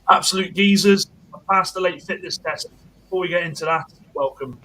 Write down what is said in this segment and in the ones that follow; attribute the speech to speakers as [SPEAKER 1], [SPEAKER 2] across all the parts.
[SPEAKER 1] Absolute Geezars, I passed the late fitness test. Before we get into that, welcome.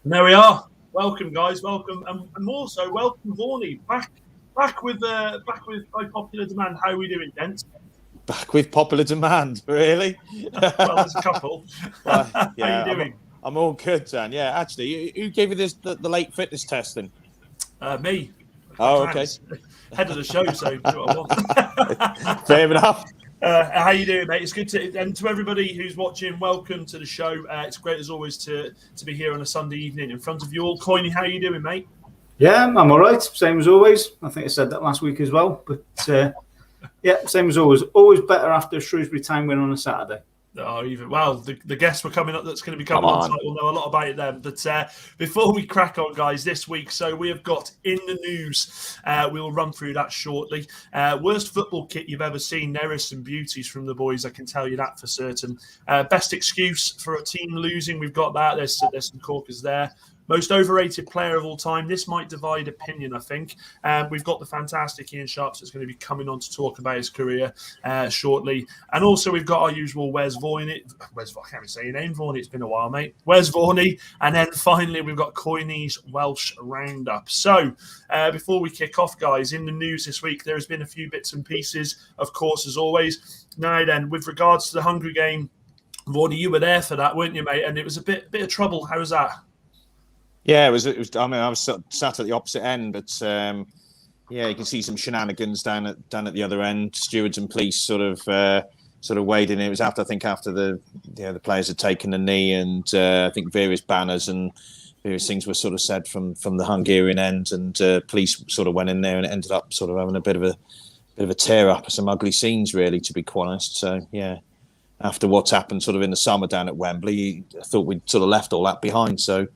[SPEAKER 1] And there we are. Welcome, guys. Welcome, and more so, welcome, Vaughany. Back with by popular demand. How are we doing, gents?
[SPEAKER 2] Back with popular demand, really?
[SPEAKER 1] Well, there's a couple.
[SPEAKER 2] Yeah,
[SPEAKER 1] how are you doing?
[SPEAKER 2] I'm all good, Dan. Yeah, actually, who gave you the late fitness testing?
[SPEAKER 1] Me.
[SPEAKER 2] Oh, okay.
[SPEAKER 1] Head of the show, so do what I want.
[SPEAKER 2] Fair enough.
[SPEAKER 1] How you doing, mate? It's good and to everybody who's watching, welcome to the show. It's great as always to be here on a Sunday evening in front of you all. Coyney, how you doing, mate?
[SPEAKER 3] Yeah, I'm all right. Same as always. I think I said that last week as well. But yeah, same as always. Always better after a Shrewsbury time win on a Saturday.
[SPEAKER 1] Oh, the guests were coming up. That's going to be coming on tonight. We'll know a lot about it then. But before we crack on, guys, this week, so we have got in the news. We'll run through that shortly. Worst football kit you've ever seen. There is some beauties from the boys. I can tell you that for certain. Best excuse for a team losing. We've got that. There's some corkers there. Most overrated player of all time. This might divide opinion, I think. We've got the fantastic Ian Sharps that's going to be coming on to talk about his career shortly. And also we've got our usual Where's Vaughany? I can't even say your name, Vaughany. It's been a while, mate. Where's Vaughany? And then finally we've got Coyneys Welsh Roundup. So before we kick off, guys, in the news this week, there has been a few bits and pieces, of course, as always. Now then, with regards to the Hungry game, Vaughany, you were there for that, weren't you, mate? And it was a bit of trouble. How was that?
[SPEAKER 2] Yeah, it was. I mean, I was sat at the opposite end, but yeah, you can see some shenanigans down at the other end. Stewards and police sort of weighed in. It was after the players had taken the knee, and I think various banners and various things were sort of said from the Hungarian end, and police sort of went in there, and it ended up sort of having a bit of a tear up, some ugly scenes, really, to be quite honest. So yeah, after what's happened sort of in the summer down at Wembley, I thought we'd sort of left all that behind. So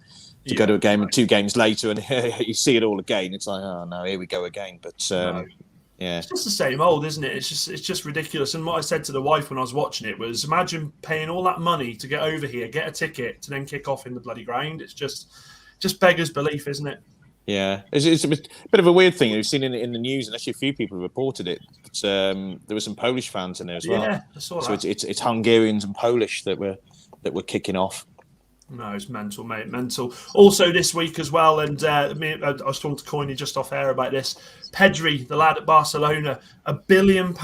[SPEAKER 2] to go to a game and 2 games later and you see it all again, it's like, oh no, here we go again. But yeah,
[SPEAKER 1] it's just the same old, isn't it? It's just ridiculous. And what I said to the wife when I was watching it was, imagine paying all that money to get over here, get a ticket to then kick off in the bloody ground. It's just beggars belief, isn't it?
[SPEAKER 2] Yeah, it's a bit of a weird thing. You've seen in the news, and actually a few people reported it. But, there were some Polish fans in there as well.
[SPEAKER 1] Yeah, I saw that.
[SPEAKER 2] So it's Hungarians and Polish that were kicking off.
[SPEAKER 1] No, it's mental, mate, mental. Also this week as well, and I was talking to Coyney just off air about this. Pedri, the lad at Barcelona, £1 billion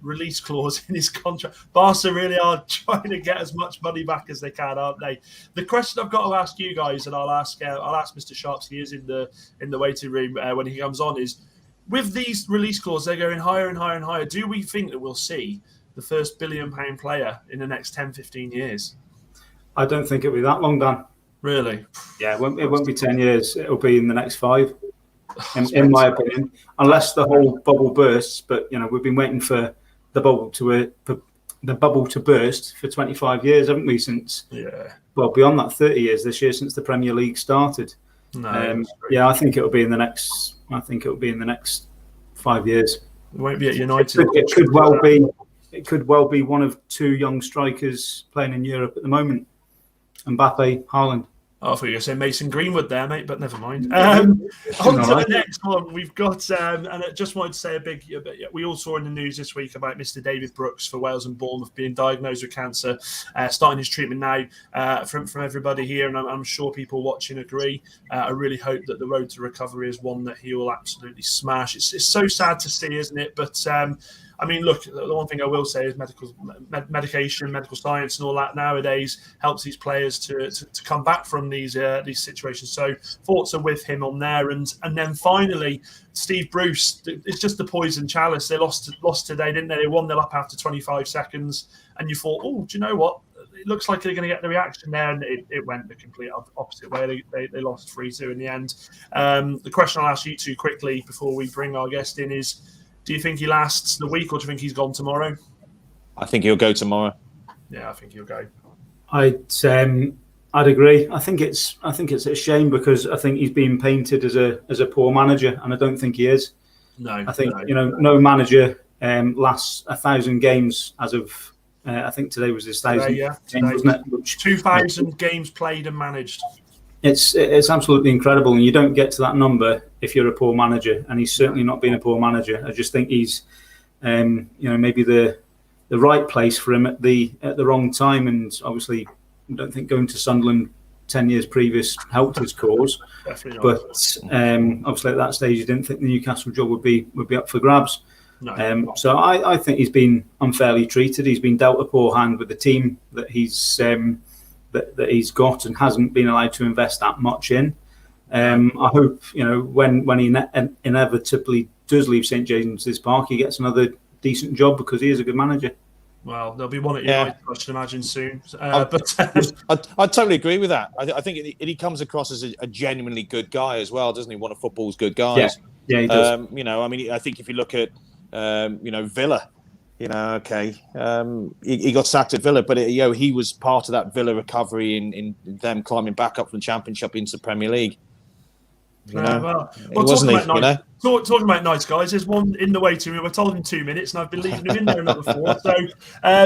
[SPEAKER 1] release clause in his contract. Barca really are trying to get as much money back as they can, aren't they? The question I've got to ask you guys, and I'll ask Mr. Sharps, he is in the waiting room when he comes on, is with these release clauses, they're going higher and higher and higher. Do we think that we'll see the first £1 billion player in the next 10, 15 years?
[SPEAKER 3] I don't think it'll be that long, Dan.
[SPEAKER 1] Really?
[SPEAKER 3] Yeah, it won't be 10 years. It'll be in the next 5, in my opinion, unless the whole bubble bursts. But we've been waiting for the bubble to burst for 25 years, haven't we? Since beyond that, 30 years this year since the Premier League started.
[SPEAKER 1] No,
[SPEAKER 3] yeah, I think it'll be in the next 5 years.
[SPEAKER 1] It won't be at United.
[SPEAKER 3] It could well be one of 2 young strikers playing in Europe at the moment. Mbappe, Haaland.
[SPEAKER 1] Oh, I thought you were going to say Mason Greenwood there, mate, but never mind. On to the next one. We've got, and I just wanted to say we all saw in the news this week about Mr. David Brooks for Wales and Bournemouth being diagnosed with cancer, starting his treatment now from everybody here, and I'm sure people watching agree. I really hope that the road to recovery is one that he will absolutely smash. It's so sad to see, isn't it? But I mean, look, the one thing I will say is medication, medical science, and all that nowadays helps these players to come back from these situations. So thoughts are with him on there, and then finally, Steve Bruce. It's just the poison chalice. They lost today, didn't they? They 1-0 up after 25 seconds, and you thought, oh, do you know what? It looks like they're going to get the reaction there, and it went the complete opposite way. They lost 3-2 in the end. The question I'll ask you two quickly before we bring our guest in is, do you think he lasts the week, or do you think he's gone tomorrow?
[SPEAKER 2] I think he'll go tomorrow.
[SPEAKER 1] Yeah, I think he'll go.
[SPEAKER 3] I'd agree. I think it's a shame because I think he's being painted as a poor manager, and I don't think he is.
[SPEAKER 1] No,
[SPEAKER 3] I think no manager lasts 1,000 games as of. I think today was his 1,000 game, wasn't it? Which,
[SPEAKER 1] 2,000 games played and managed.
[SPEAKER 3] It's absolutely incredible, and you don't get to that number if you're a poor manager. And he's certainly not been a poor manager. I just think he's, maybe the right place for him at the wrong time. And obviously, I don't think going to Sunderland 10 years previous helped his cause.
[SPEAKER 1] Definitely not.
[SPEAKER 3] But obviously, at that stage, you didn't think the Newcastle job would be up for grabs.
[SPEAKER 1] No.
[SPEAKER 3] So I think he's been unfairly treated. He's been dealt a poor hand with the team that he's that he's got and hasn't been allowed to invest that much in. I hope when he inevitably does leave St James's Park, he gets another decent job because he is a good manager.
[SPEAKER 1] Well, there'll be one at United, I should imagine, soon.
[SPEAKER 2] I totally agree with that. I think he comes across as a genuinely good guy as well, doesn't he? One of football's good guys.
[SPEAKER 3] Yeah, he does.
[SPEAKER 2] I think if you look at Villa, he got sacked at Villa, but he was part of that Villa recovery in them climbing back up from the Championship into the Premier League.
[SPEAKER 1] Talking about nice guys, there's one in the waiting room. I told him 2 minutes, and I've been leaving him in there another 4. So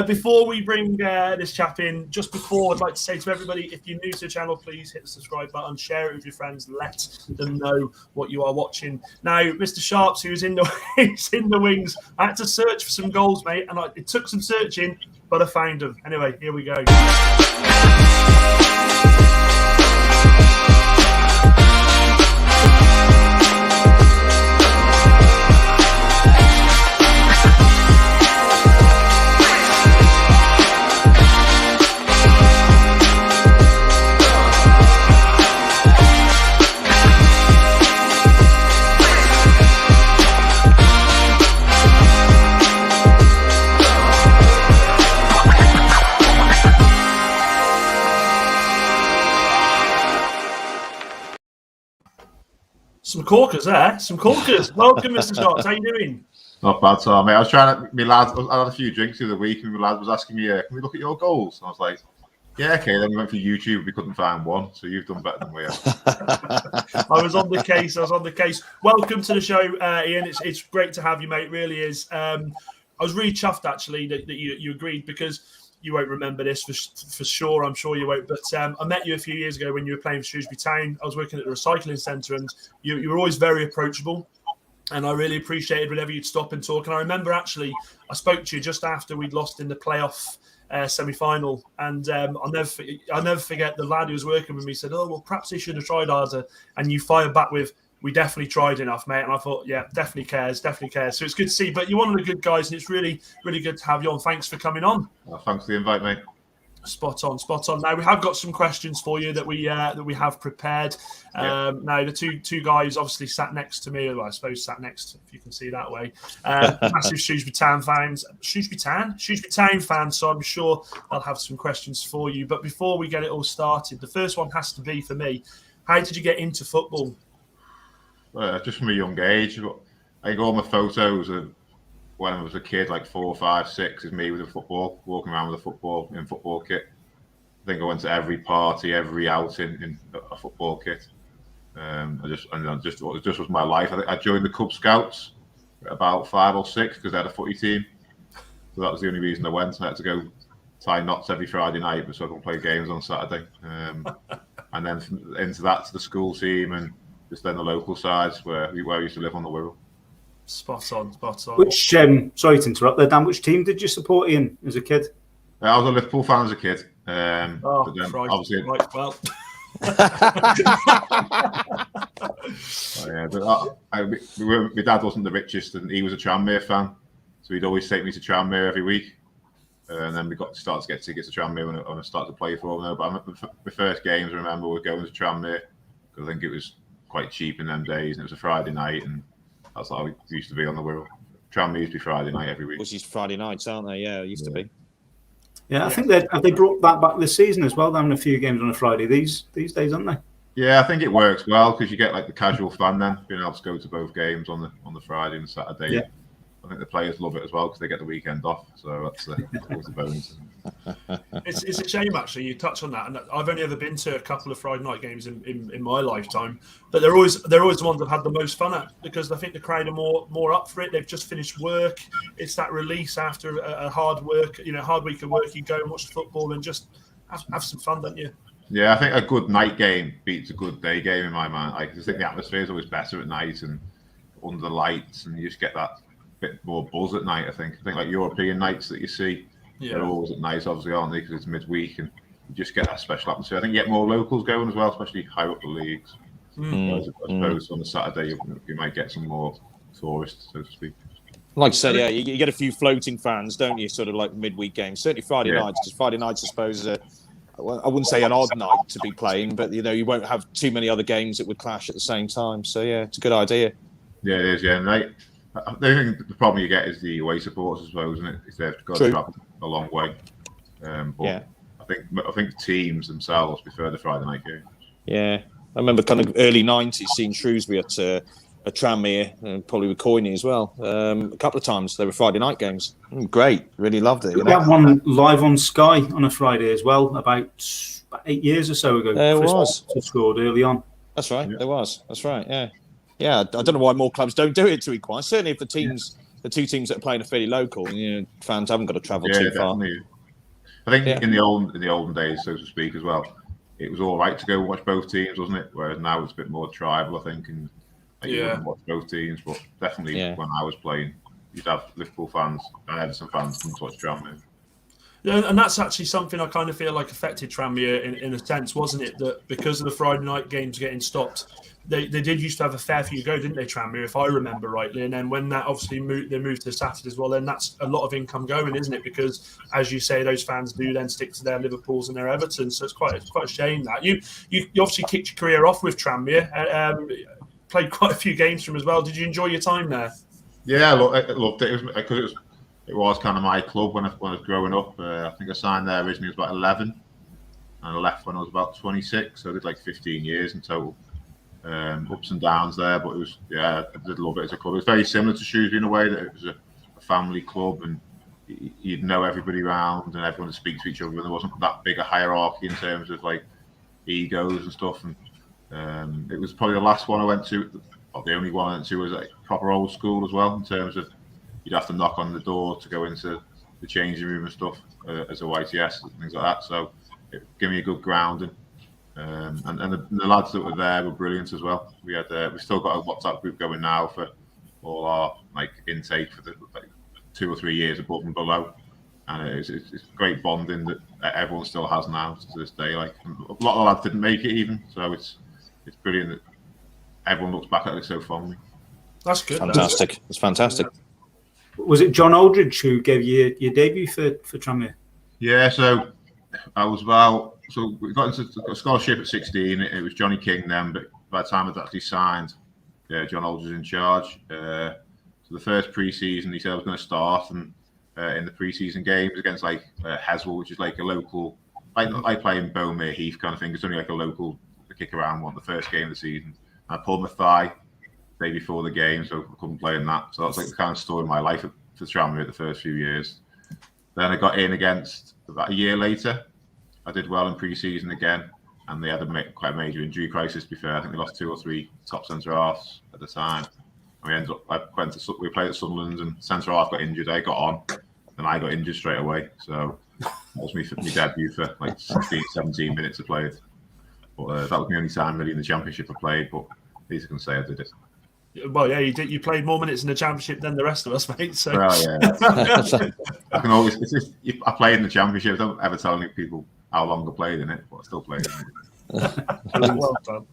[SPEAKER 1] before we bring this chap in, just before, I'd like to say to everybody, if you're new to the channel, please hit the subscribe button, share it with your friends, let them know what you are watching. Now, Mr. Sharps, who's in the wings, I had to search for some goals, mate, and it took some searching, but I found them. Anyway, here we go. Some corkers there. Some corkers. Welcome, Mr. Sharps. How you doing?
[SPEAKER 4] Not bad, Tom, mate. I was trying to, my lads, I had a few drinks the other week, and my lad was asking me, can we look at your goals? And I was like, yeah, okay. Then we went for YouTube. We couldn't find one. So you've done better than we have.
[SPEAKER 1] I was on the case. Welcome to the show, Ian. It's great to have you, mate. It really is. I was really chuffed, actually, that you agreed, because you won't remember this for sure. I'm sure you won't. But I met you a few years ago when you were playing for Shrewsbury Town. I was working at the recycling centre, and you were always very approachable. And I really appreciated whenever you'd stop and talk. And I remember, actually, I spoke to you just after we'd lost in the playoff semi-final. And I'll never forget the lad who was working with me said, oh, well, perhaps they should have tried harder. And you fired back with, we definitely tried enough, mate. And I thought, yeah, definitely cares. So it's good to see. But you're one of the good guys, and it's really, really good to have you on. Thanks for coming on.
[SPEAKER 4] Well, thanks for the invite, mate.
[SPEAKER 1] Spot on. Now, we have got some questions for you that we have prepared. Now, the two guys obviously sat next to me, well, I suppose sat next, if you can see that way. Massive Shrewsbury Town fans. Shrewsbury Town fans, so I'm sure I'll have some questions for you. But before we get it all started, the first one has to be for me. How did you get into football?
[SPEAKER 4] Just from a young age. I got all my photos of when I was a kid, like 4, 5, 6, is me with a football, walking around with a football in football kit. I think I went to every party, every outing in a football kit. It just was my life. I joined the Cub Scouts at about 5 or 6 because they had a footy team. So that was the only reason I went. I had to go tie knots every Friday night so I could play games on Saturday. And then into that to the school team and just then the local sides where I used to live on the Wirral.
[SPEAKER 1] Spot on.
[SPEAKER 3] Which, sorry to interrupt there, Dan, which team did you support in as a kid?
[SPEAKER 4] I was a Liverpool fan as a kid.
[SPEAKER 1] Obviously, right, well.
[SPEAKER 4] My dad wasn't the richest, and he was a Tranmere fan. So he'd always take me to Tranmere every week. And then we got to start to get tickets to Tranmere when I started to play for them. But the first games, I remember, were going to Tranmere because I think it was quite cheap in them days, and it was a Friday night, and that's how we used to be on the Wirral. Tranmere used to be Friday night every week.
[SPEAKER 2] Which is Friday nights, aren't they? Yeah, it used to be.
[SPEAKER 3] Yeah, I think they brought that back this season as well, having a few games on a Friday these days, aren't they?
[SPEAKER 4] Yeah, I think it works well because you get like the casual fan then being able to go to both games on the Friday and Saturday.
[SPEAKER 3] Yeah.
[SPEAKER 4] I think the players love it as well because they get the weekend off. So that's always a bonus.
[SPEAKER 1] It's a shame, actually, you touch on that. And I've only ever been to a couple of Friday night games in my lifetime. But they're always the ones I've had the most fun at because I think the crowd are more up for it. They've just finished work. It's that release after a hard week of work. You go and watch the football and just have some fun, don't you?
[SPEAKER 4] Yeah, I think a good night game beats a good day game in my mind. I just think the atmosphere is always better at night and under the lights, and you just get that bit more buzz at night. I think like European nights that you see, they're always at night, obviously, aren't they? Because it's midweek, and you just get that special atmosphere. I think you get more locals going as well, especially higher up the leagues. I suppose on the Saturday you might get some more tourists, so to speak.
[SPEAKER 2] Like I said, yeah, you get a few floating fans, don't you? Sort of like midweek games, certainly Friday nights. Because Friday nights, I suppose, I wouldn't say an odd night to be playing, but you won't have too many other games that would clash at the same time. So yeah, it's a good idea.
[SPEAKER 4] Yeah, it is. Yeah, and I think the problem you get is the away supporters as well, isn't it? If they've got to travel a long way. But I think teams themselves prefer the Friday night game.
[SPEAKER 2] Yeah, I remember kind of early '90s seeing Shrewsbury at Tranmere, and probably with Coyneys as well. A couple of times they were Friday night games. Great, really loved it.
[SPEAKER 3] We had one live on Sky on a Friday as well, about 8 years or so ago.
[SPEAKER 2] There was.
[SPEAKER 3] Scored early on.
[SPEAKER 2] That's right. There was. That's right. Yeah. Yeah, I don't know why more clubs don't do it, to be quite. Certainly if the two teams that are playing are fairly local, fans haven't got to travel too far.
[SPEAKER 4] I think in the olden days, so to speak, as well, it was all right to go watch both teams, wasn't it? Whereas now it's a bit more tribal, I think, and you wouldn't watch both teams. But definitely when I was playing, you'd have Liverpool fans and Everton fans come to watch Tranmere.
[SPEAKER 1] Yeah, and that's actually something I kind of feel like affected Tranmere in a sense, wasn't it? That because of the Friday night games getting stopped, they did used to have a fair few go, didn't they, Tranmere, if I remember rightly? And then when that obviously they moved to Saturday as well, then that's a lot of income going, isn't it? Because, as you say, those fans do then stick to their Liverpools and their Evertons. So it's quite a shame that. You obviously kicked your career off with Tranmere, played quite a few games for them as well. Did you enjoy your time there?
[SPEAKER 4] Yeah, I loved it. It was kind of my club when I was growing up. I think I signed there originally when I was about 11, and I left when I was about 26. So I did like 15 years in total. Ups and downs there, but it was I did love it as a club. It was very similar to Shrewsbury in a way that it was a family club, and you'd know everybody around, and everyone would speak to each other. And there wasn't that big a hierarchy in terms of like egos and stuff. And it was probably the last one I went to, or the only one I went to, was like proper old school as well. In terms of you'd have to knock on the door to go into the changing room and stuff as a YTS and things like that. So it gave me a good grounding. And the lads that were there were brilliant as well. We've still got a WhatsApp group going now for all our like intake for the 2 or 3 years above and below, and it's great bonding that everyone still has now to this day. Like a lot of lads didn't make it even, so it's brilliant that everyone looks back at it so fondly.
[SPEAKER 1] That's good.
[SPEAKER 2] Fantastic. It's fantastic.
[SPEAKER 3] Was it John Aldridge who gave you your debut for Tranmere?
[SPEAKER 4] Yeah, so I was so we got into a scholarship at 16. It was Johnny King then, but by the time I'd actually signed, John Aldridge was in charge. So the first pre-season, he said I was going to start, and in the pre-season games against like Heswell, which is like a local, like playing Bowmere Heath kind of thing. It's only like a local kick around one, the first game of the season. I pulled my thigh the day before the game, so I couldn't play in that. So that's like the kind of story of my life for Tranmere the first few years. Then I got in against about a year later. I did well in pre-season again, and they had quite a major injury crisis. To be fair, I think they lost 2 or 3 top centre halves at the time. And we played at Sunderland, and centre half got injured. I got on, and I got injured straight away. So that was my debut for like 16, 17 minutes I played. But that was the only time really in the Championship I played. But at least I can say I did it.
[SPEAKER 1] Well, yeah, you did. You played more minutes in the Championship than the rest of us, mate. So.
[SPEAKER 4] Well, yeah. I can always. I played in the Championship. I don't ever tell any people how long I played in it, but I still played in it.
[SPEAKER 1] Well done.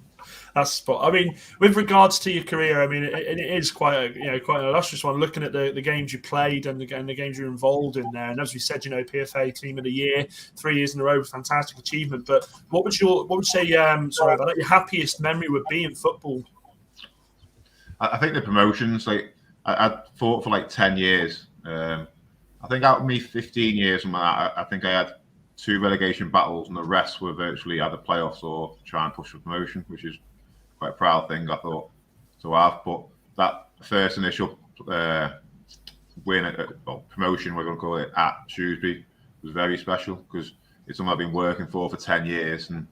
[SPEAKER 1] That's spot. I mean, with regards to your career, I mean, it is quite an illustrious one. Looking at the games you played and the games you're involved in there, and as we said, PFA Team of the Year, 3 years in a row, fantastic achievement. But what would you say? Sorry about that. Your happiest memory would be in football?
[SPEAKER 4] I think the promotions. Like I fought for like 10 years. I think out of me 15 years, I think I had 2 relegation battles, and the rest were virtually either playoffs or try and push for promotion, which is quite a proud thing, I thought, to have. But that first initial win, promotion, we're going to call it, at Shrewsbury was very special because it's something I've been working for 10 years, and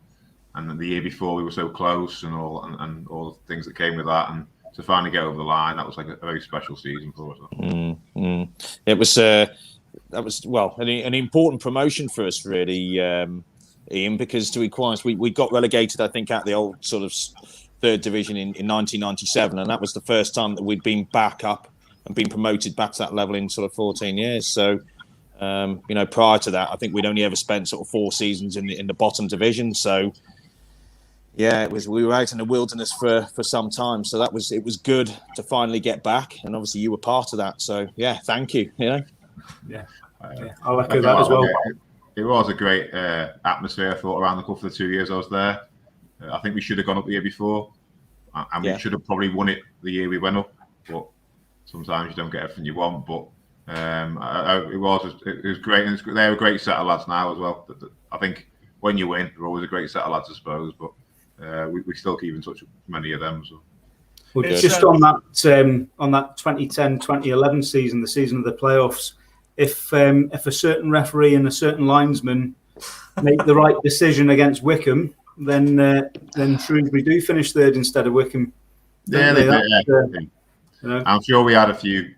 [SPEAKER 4] the year before we were so close, and all the things that came with that, and to finally get over the line, that was like a very special season for us.
[SPEAKER 2] It was. That was an important promotion for us, really, Ian. Because to be honest, we got relegated, I think, at the old sort of 3rd division in 1997, and that was the first time that we'd been back up and been promoted back to that level in sort of 14 years. So, prior to that, I think we'd only ever spent sort of 4 seasons in the bottom division. So, yeah, we were out in the wilderness for some time. So it was good to finally get back, and obviously you were part of that. So, yeah, thank you.
[SPEAKER 3] Yeah, I'll echo that as well.
[SPEAKER 4] It was a great atmosphere, I thought, around the club for the 2 years I was there. I think we should have gone up the year before, and we should have probably won it the year we went up. But sometimes you don't get everything you want. But it was great, and they're a great set of lads now as well. I think when you win, they're always a great set of lads, I suppose. But we still keep in touch with many of them. So.
[SPEAKER 3] Well, just on that 2010-2011 season, the season of the playoffs, if a certain referee and a certain linesman make the right decision against Wycombe, then Shrewsbury do finish 3rd instead of Wycombe.
[SPEAKER 4] Yeah, they did. I'm sure we had a few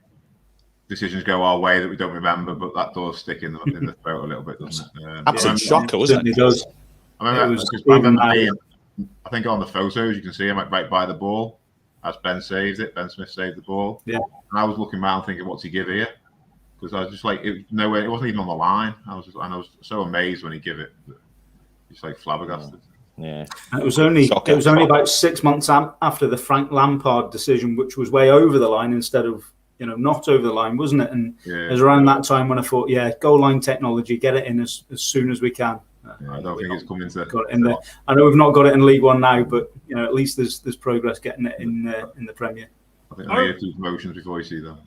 [SPEAKER 4] decisions go our way that we don't remember, but that does stick in the throat a little bit, doesn't it?
[SPEAKER 2] Absolute shocker, wasn't it?
[SPEAKER 3] It does.
[SPEAKER 4] I think on the photos you can see him right by the ball as Ben saves it. Ben Smith saved the ball.
[SPEAKER 3] Yeah.
[SPEAKER 4] And I was looking around thinking, what's he give here? Because I was just like, it wasn't even on the line. I was so amazed when he gave it. Just like flabbergasted.
[SPEAKER 2] Yeah.
[SPEAKER 3] And it was only about 6 months after the Frank Lampard decision, which was way over the line instead of not over the line, wasn't it? And it was around that time when I thought, goal line technology, get it in as soon as we can.
[SPEAKER 4] I don't think it's coming to.
[SPEAKER 3] Got it in there. I know we've not got it in League One now, but at least there's progress getting it in the Premier.
[SPEAKER 4] I think I need a few promotions before you see that.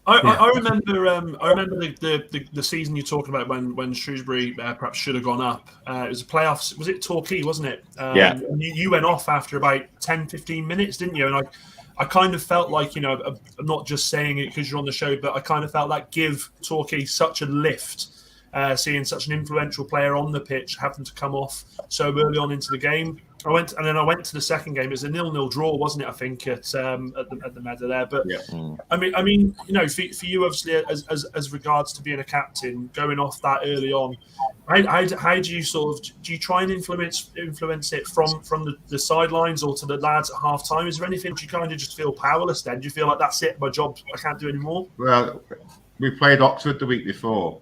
[SPEAKER 1] I remember the season you're talking about when Shrewsbury perhaps should have gone up. It was the playoffs. Was it Torquay, wasn't it?
[SPEAKER 2] Yeah.
[SPEAKER 1] You went off after about 10-15 minutes, didn't you? And I kind of felt like, I'm not just saying it because you're on the show, but I kind of felt that give Torquay such a lift, seeing such an influential player on the pitch having to come off so early on into the game. I went to the second game. It was a 0-0 draw, wasn't it? I think at the Meadow there. But I mean, for you, obviously, as regards to being a captain, going off that early on, how do you do you try and influence it from the sidelines or to the lads at half time? Is there anything you kind of just feel powerless then? Do you feel like that's it, my job, I can't do anymore?
[SPEAKER 4] Well, we played Oxford the week before,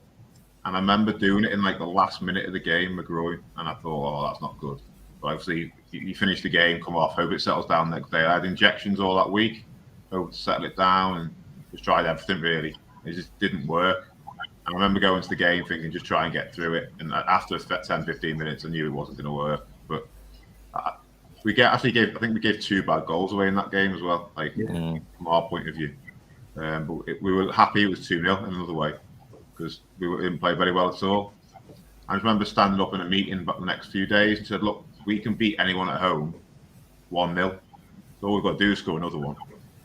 [SPEAKER 4] and I remember doing it in like the last minute of the game, McGroy, and I thought, that's not good. But obviously, you finish the game, come off, hope it settles down next day. I had injections all that week, hope to settle it down, and just tried everything really. It just didn't work. I remember going to the game thinking, just try and get through it. And after 10-15 minutes, I knew it wasn't going to work. But we gave 2 bad goals away in that game as well, from our point of view. But we were happy it was 2-0 in another way because we didn't play very well at all. I just remember standing up in a meeting about the next few days and said, look, we can beat anyone at home 1-0. So all we've got to do is score another one.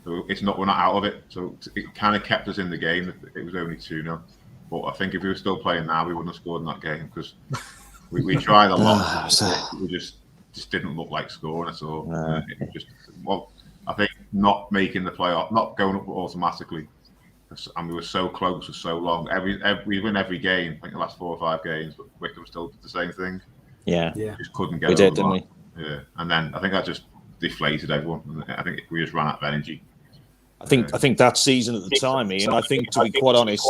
[SPEAKER 4] So we're not out of it. So it kind of kept us in the game. It was only 2-0. But I think if we were still playing now, we wouldn't have scored in that game because we tried a lot. We just didn't look like scoring at all. I think not making the playoff, not going up automatically, and we were so close for so long. We win every game. I think the last 4 or 5 games, but Wycombe still did the same thing.
[SPEAKER 2] Yeah.
[SPEAKER 4] Just couldn't get.
[SPEAKER 2] We did, didn't we?
[SPEAKER 4] Yeah, and then I think that just deflated everyone. I think we just ran out of energy.
[SPEAKER 2] I think that season at the time, Ian, I think, to be quite honest,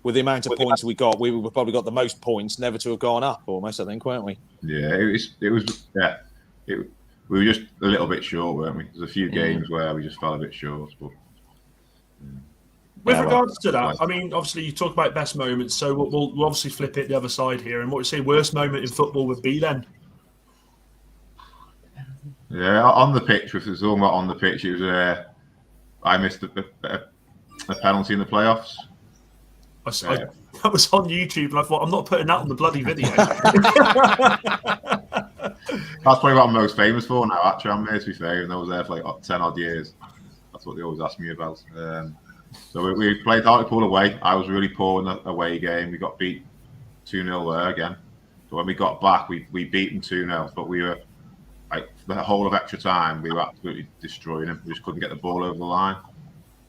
[SPEAKER 2] with the amount of points we got, we would probably got the most points never to have gone up, almost, I think, weren't we?
[SPEAKER 4] Yeah, it was. Yeah, we were just a little bit short, weren't we? There's a few games where we just fell a bit short. But
[SPEAKER 1] with regards to that, I mean, obviously you talk about best moments, so we'll obviously flip it the other side here. And what you say worst moment in football would be then?
[SPEAKER 4] Yeah, on the pitch, if it's all about on the pitch, it was I missed a penalty in the playoffs.
[SPEAKER 1] That was on YouTube, and I thought, I'm not putting that on the bloody video.
[SPEAKER 4] That's probably what I'm most famous for now at Tranmere, to be fair, and I was there for like 10 odd years. That's what they always ask me about. So we played Hartlepool away. I was really poor in the away game. We got beat 2-0 there again. So when we got back, we beat them 2-0, but we were like the whole of extra time, we were absolutely destroying them. We just couldn't get the ball over the line.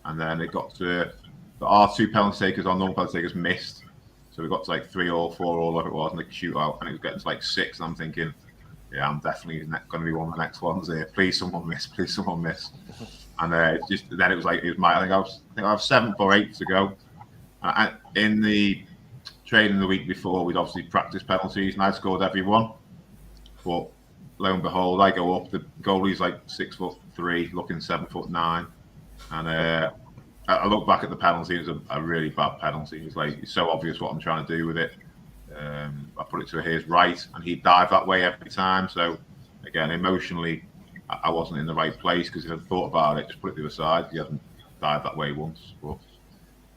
[SPEAKER 4] And then it got to our 2 penalty takers, our non-penalty takers missed. So we got to like 3-4, whatever it was, and the shootout, and it was getting to like 6. And I'm thinking, yeah, I'm definitely going to be one of the next ones here. Please, someone miss. Please, someone miss. And then it was like I think I was 7th or 8th to go. And in the training the week before, we'd obviously practiced penalties, and I'd scored every one. But lo and behold, I go up. The goalie's like 6'3", looking 7'9", and I look back at the penalty. It was a really bad penalty. It's so obvious what I'm trying to do with it. I put it to his right, and he dived that way every time. So again, emotionally, I wasn't in the right place, because if I'd thought about it, just put it to the side. He hasn't dived that way once. But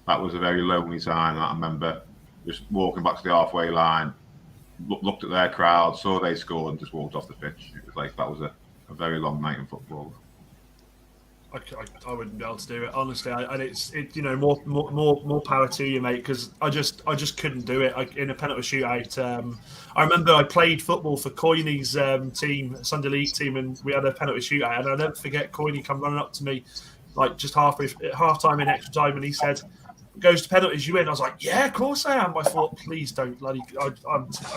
[SPEAKER 4] that was a very lonely time. And I remember just walking back to the halfway line, looked at their crowd, saw they scored, and just walked off the pitch. It was like that was a very long night in football.
[SPEAKER 1] I wouldn't be able to do it, honestly. And it's more power to you, mate. Because I just couldn't do it in a penalty shootout. I remember I played football for Coyneys team, Sunday League team, and we had a penalty shootout. And I'll never forget Coyney come running up to me, like just half time in extra time, and he said, "Goes to penalties, you win." I was like, "Yeah, of course I am." I thought, please don't bloody. I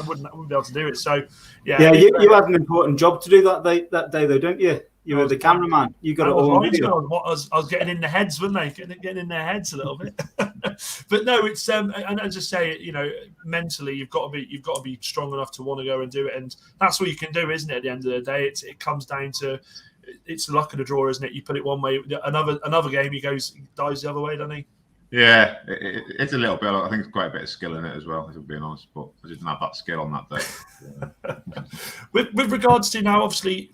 [SPEAKER 1] wouldn't be able to do it. So yeah.
[SPEAKER 3] You had an important job to do that day though, don't you? You were the cameraman. You got it all on video.
[SPEAKER 1] I was getting in their heads, weren't they? Getting in their heads a little bit. But no, it's and as I say, mentally you've got to be strong enough to want to go and do it, and that's what you can do, isn't it? At the end of the day, it comes down to it's the luck of the draw, isn't it? You put it one way, another game he dives the other way, doesn't he?
[SPEAKER 4] Yeah, it's a little bit. I think it's quite a bit of skill in it as well, if I'm being honest. But I didn't have that skill on that day.
[SPEAKER 1] With regards to now, obviously.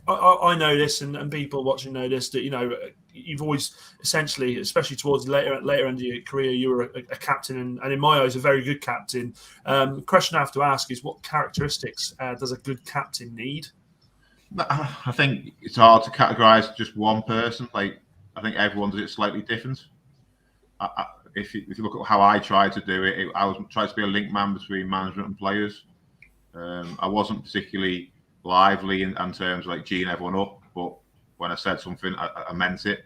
[SPEAKER 1] I know this, and people watching know this, that you've always essentially, especially towards the later end of your career, you were a captain, and in my eyes, a very good captain. Question I have to ask is, what characteristics does a good captain need?
[SPEAKER 4] I think it's hard to categorise just one person. Like, I think everyone does it slightly different. If you look at how I tried to do it, I was trying to be a link man between management and players. I wasn't particularly lively in terms of like geeing everyone up, but when I said something, I meant it.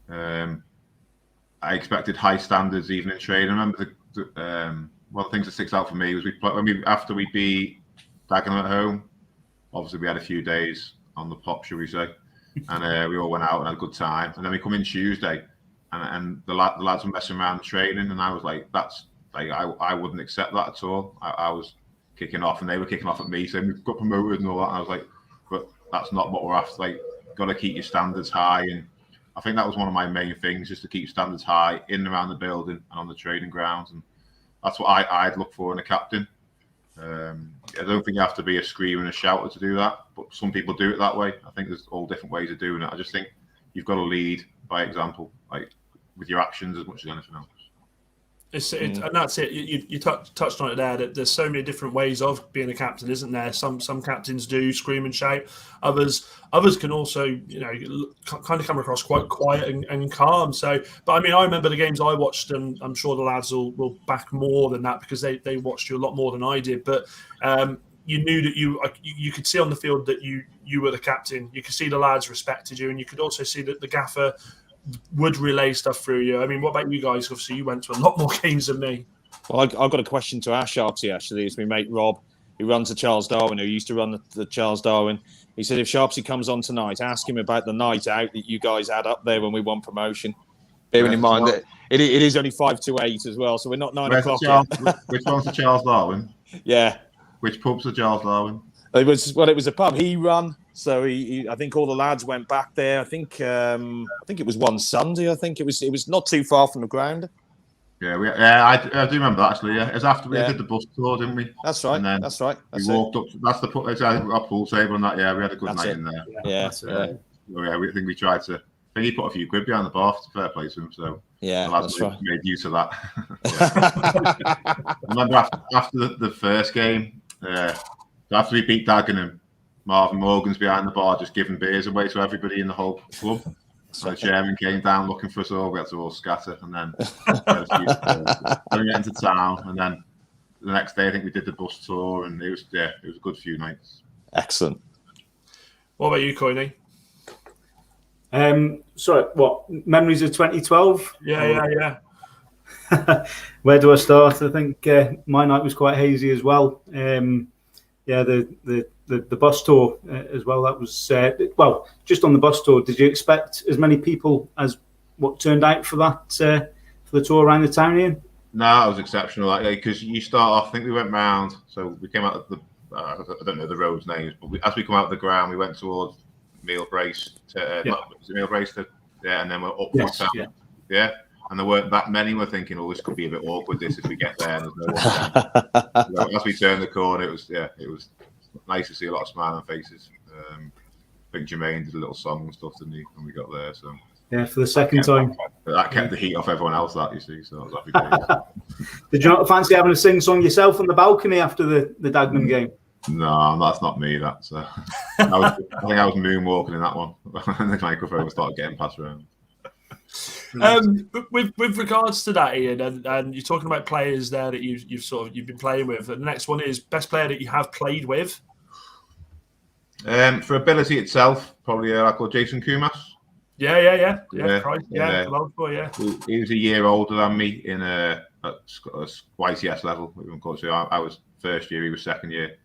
[SPEAKER 4] I expected high standards even in training. I remember one of the things that sticks out for me was after we beat Dagenham at home. Obviously, we had a few days on the pop, shall we say, and we all went out and had a good time. And then we come in Tuesday, and the lads were messing around training, and I was like, "That's like I wouldn't accept that at all." I was kicking off, and they were kicking off at me, saying we've got promoted and all that. And I was like, but that's not what we're after. Like, got to keep your standards high, and I think that was one of my main things, just to keep standards high in and around the building and on the training grounds, and that's what I'd look for in a captain. I don't think you have to be a screamer and a shouter to do that, but some people do it that way. I think there's all different ways of doing it. I just think you've got to lead by example, like with your actions as much as anything else.
[SPEAKER 1] And that's it. You touched on it there. That there's so many different ways of being a captain, isn't there? Some captains do scream and shout. Others can also, kind of come across quite quiet and calm. So, but I mean, I remember the games I watched, and I'm sure the lads will back more than that, because they watched you a lot more than I did. But you knew that you could see on the field that you were the captain. You could see the lads respected you, and you could also see that the gaffer would relay stuff through you. I mean, what about you guys? Obviously, you went to a lot more games than me.
[SPEAKER 2] Well, I've got a question to ask Sharpsy, actually. It's my mate Rob, who runs the Charles Darwin, who used to run the Charles Darwin. He said, if Sharpsy comes on tonight, ask him about the night out that you guys had up there when we won promotion. Bearing in mind that it is only 5 to 8 as well, so we're not 9 o'clock yet.
[SPEAKER 4] Which one's the Charles Darwin?
[SPEAKER 2] Yeah.
[SPEAKER 4] Which pub's the Charles Darwin?
[SPEAKER 2] It was a pub. He run, so I think all the lads went back there. I think it was one Sunday. I think it was not too far from the ground.
[SPEAKER 4] Yeah, I do remember that actually. Yeah, it was after we did the bus tour, didn't we?
[SPEAKER 2] That's right.
[SPEAKER 4] And then
[SPEAKER 2] that's right.
[SPEAKER 4] We walked up. That's the our pool table and that. Yeah, we had a good night in there.
[SPEAKER 2] Yeah.
[SPEAKER 4] I think we tried to. I think he put a few quid behind the bar to fair play to him. So
[SPEAKER 2] that's right.
[SPEAKER 4] Made use of that. I remember after the first game, after we beat Dagenham, Marvin Morgan's behind the bar just giving beers away to everybody in the whole club. So the chairman came down looking for us all. We had to all scatter, and then we went into town. And then the next day, I think we did the bus tour, and it was a good few nights.
[SPEAKER 2] Excellent.
[SPEAKER 1] What about you, Coyney?
[SPEAKER 3] Sorry, what memories of 2012?
[SPEAKER 1] Yeah.
[SPEAKER 3] Where do I start? I think my night was quite hazy as well. The bus tour as well. That was just on the bus tour. Did you expect as many people as what turned out for that for the tour around the town here?
[SPEAKER 4] No, it was exceptional. Because you start off. I think we went round. So we came out of the. I don't know the roads names, but as we come out of the ground, we went towards Meal Brace. Meal Brace. And then we're up to town. Yeah. And there weren't that many. We're thinking, this could be a bit awkward. This if we get there. And there's no one. As we turned the corner, it was nice to see a lot of smiling faces. I think Jermaine did a little song and stuff, didn't he, when we got there? So
[SPEAKER 3] for the second time.
[SPEAKER 4] That kept the heat off everyone else, that you see. So I was happy days.
[SPEAKER 3] Did you not fancy having a sing-song yourself on the balcony after the Dagenham game?
[SPEAKER 4] No, that's not me. That's I think I was moonwalking in that one. And the microphone started getting passed around.
[SPEAKER 1] With regards to that, Ian, and you're talking about players there that you've been playing with. The next one is best player that you have played with.
[SPEAKER 4] For ability itself, probably I call Jason Kumas.
[SPEAKER 1] Yeah.
[SPEAKER 4] He was a year older than me in a YTS level. So I was first year, he was second year,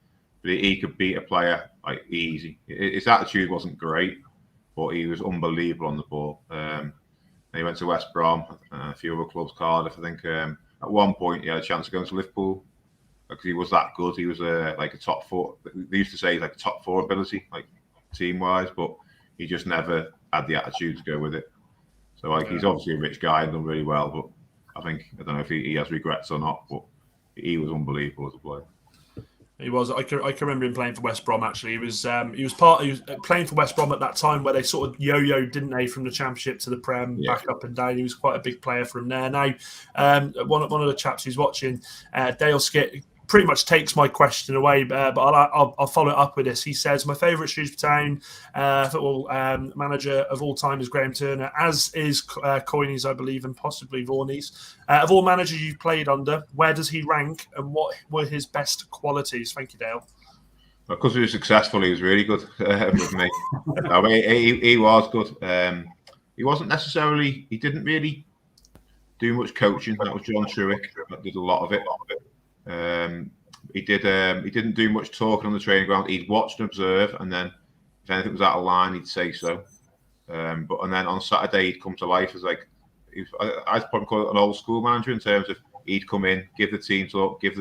[SPEAKER 4] but he could beat a player like easy. His attitude wasn't great, but he was unbelievable on the ball. He went to West Brom, a few other clubs, Cardiff. I think at one point he had a chance of going to Liverpool because he was that good. He was like a top four. They used to say like a top four ability, like team wise, but he just never had the attitude to go with it. So he's obviously a rich guy and done really well, but I don't know if he has regrets or not, but he was unbelievable as a player.
[SPEAKER 1] He was. I can remember him playing for West Brom. Actually, he was playing for West Brom at that time where they sort of yo-yoed, didn't they, from the Championship to the Prem, back up and down. He was quite a big player from there. Now, one of the chaps who's watching, Dale Skit, pretty much takes my question away, but I'll follow it up with this. He says, my favourite Shrewsbury Town football manager of all time is Graham Turner, as is Coyneys, I believe, and possibly Vaughany's. Of all managers you've played under, where does he rank and what were his best qualities? Thank you, Dale.
[SPEAKER 4] Because he was successful, he was really good with me. He was good. He wasn't necessarily, he didn't really do much coaching. That was John Truick that did a lot of it. He didn't do much talking on the training ground. He'd watch and observe, and then if anything was out of line, he'd say so. And then on Saturday, he'd come to life as like I'd probably call it an old school manager in terms of he'd come in, give the team talk, pick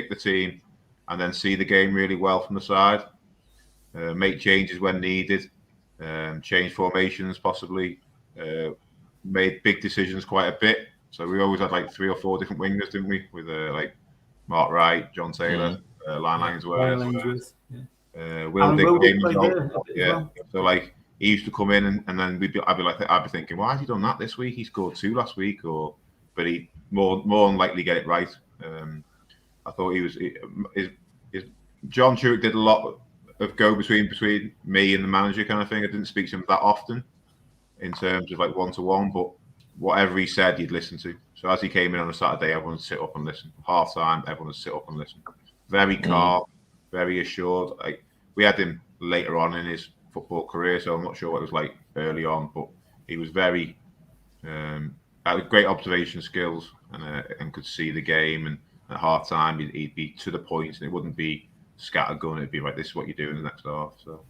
[SPEAKER 4] the team, and then see the game really well from the side. Make changes when needed, change formations possibly. Made big decisions quite a bit. So we always had like 3 or 4 different wingers, didn't we? With like Mark Wright, John Taylor, Langsworth, Will Dick. So like he used to come in and then I'd be thinking, why has he done that this week? He scored 2 last week, but he more than likely get it right. I thought John Truick did a lot of go between me and the manager kind of thing. I didn't speak to him that often in terms of like one-to-one, but whatever he said, you'd listen to. So as he came in on a Saturday, everyone would sit up and listen. Half time, everyone would sit up and listen. Very calm, very assured. Like we had him later on in his football career, so I'm not sure what it was like early on, but he was very had great observation skills and could see the game. And at half time, he'd be to the point, and it wouldn't be scattergun. It'd be like, this is what you do in the next half. So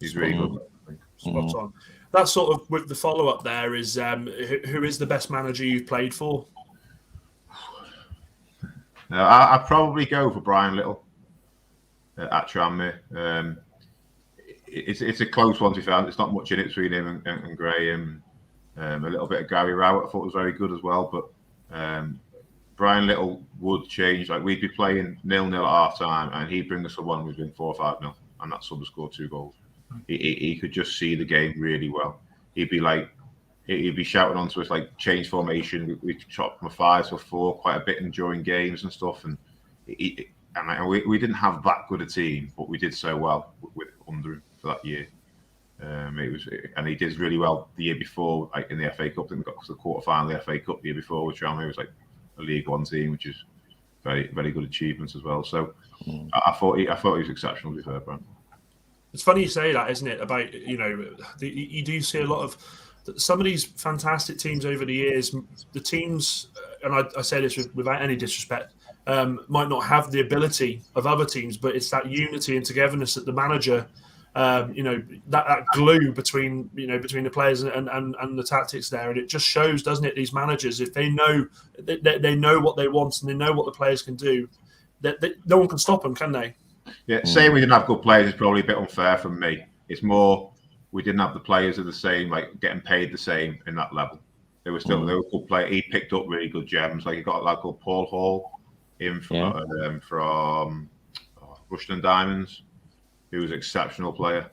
[SPEAKER 4] he's really good. I think.
[SPEAKER 1] Spot on. That sort of with the follow up there is who is the best manager you've played for?
[SPEAKER 4] I'd probably go for Brian Little. at Tranmere. It's a close one to be found. It's not much in it between him and Graham. A little bit of Gary Rowett I thought was very good as well, but Brian Little would change. Like, we'd be playing 0-0 at half time, and he'd bring us a one who'd been 4 or 5-0, and that sub would score 2 goals. He could just see the game really well. He'd be shouting onto us like change formation. We chopped from a 5 to a 4 quite a bit during games and stuff, and we didn't have that good a team, but we did so well under him for that year. And he did really well the year before, like in the FA Cup. I think we got to the quarter final of the FA Cup the year before with Tranmere. It was like a League One team, which is very, very good achievements as well. So I thought he was exceptional, to be fair, Brian.
[SPEAKER 1] It's funny you say that, isn't it? About, you do see a lot of some of these fantastic teams over the years. The teams, and I say this without any disrespect, might not have the ability of other teams, but it's that unity and togetherness that the manager, that glue between the players and the tactics there, and it just shows, doesn't it? These managers, if they know what they want and they know what the players can do, that no one can stop them, can they?
[SPEAKER 4] Yeah, saying we didn't have good players is probably a bit unfair from me. It's more we didn't have the players of the same, like getting paid the same in that level. They were good players. He picked up really good gems. Like, he got a lad called Paul Hall in from Rushden Diamonds, who was an exceptional player.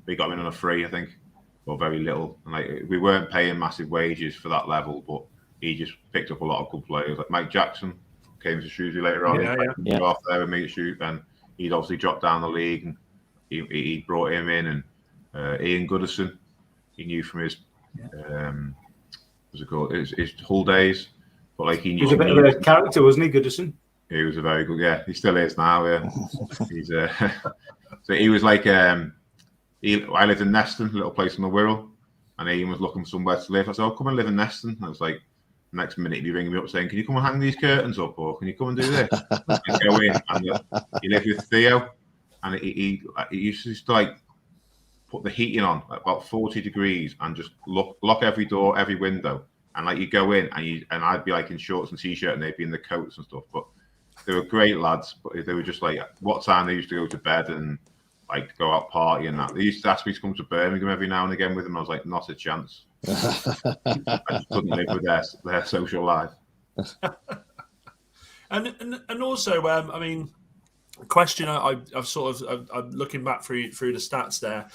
[SPEAKER 4] We got him in on a free, I think, or very little. And like, we weren't paying massive wages for that level, but he just picked up a lot of good players. Like Mike Jackson came to Shrewsbury later on. He off there with me at Shrewsbury, and he'd obviously dropped down the league, and he brought him in. And Ian Goodison, he knew from his what's it called? His Hull days, but like he was
[SPEAKER 3] a bit of a character, wasn't he, Goodison?
[SPEAKER 4] He was a very good, he still is now. Yeah, he's so he was like I lived in Neston, a little place in the Wirral, and Ian was looking for somewhere to live. I said, "Oh, come and live in Neston." And I was like, next minute he'd be ringing me up saying, "Can you come and hang these curtains up, or can you come and do this?" He'd go in, and he lived with Theo, and he used to like put the heating on at about 40 degrees and just lock every door, every window, and like you go in and I'd be like in shorts and t-shirt, and they'd be in the coats and stuff. But they were great lads, but they were just like, what time they used to go to bed and like go out party and that. They used to ask me to come to Birmingham every now and again with them. I was like, not a chance. I just couldn't live with their social life.
[SPEAKER 1] And also, I mean, a question I've sort of I'm looking back through the stats there.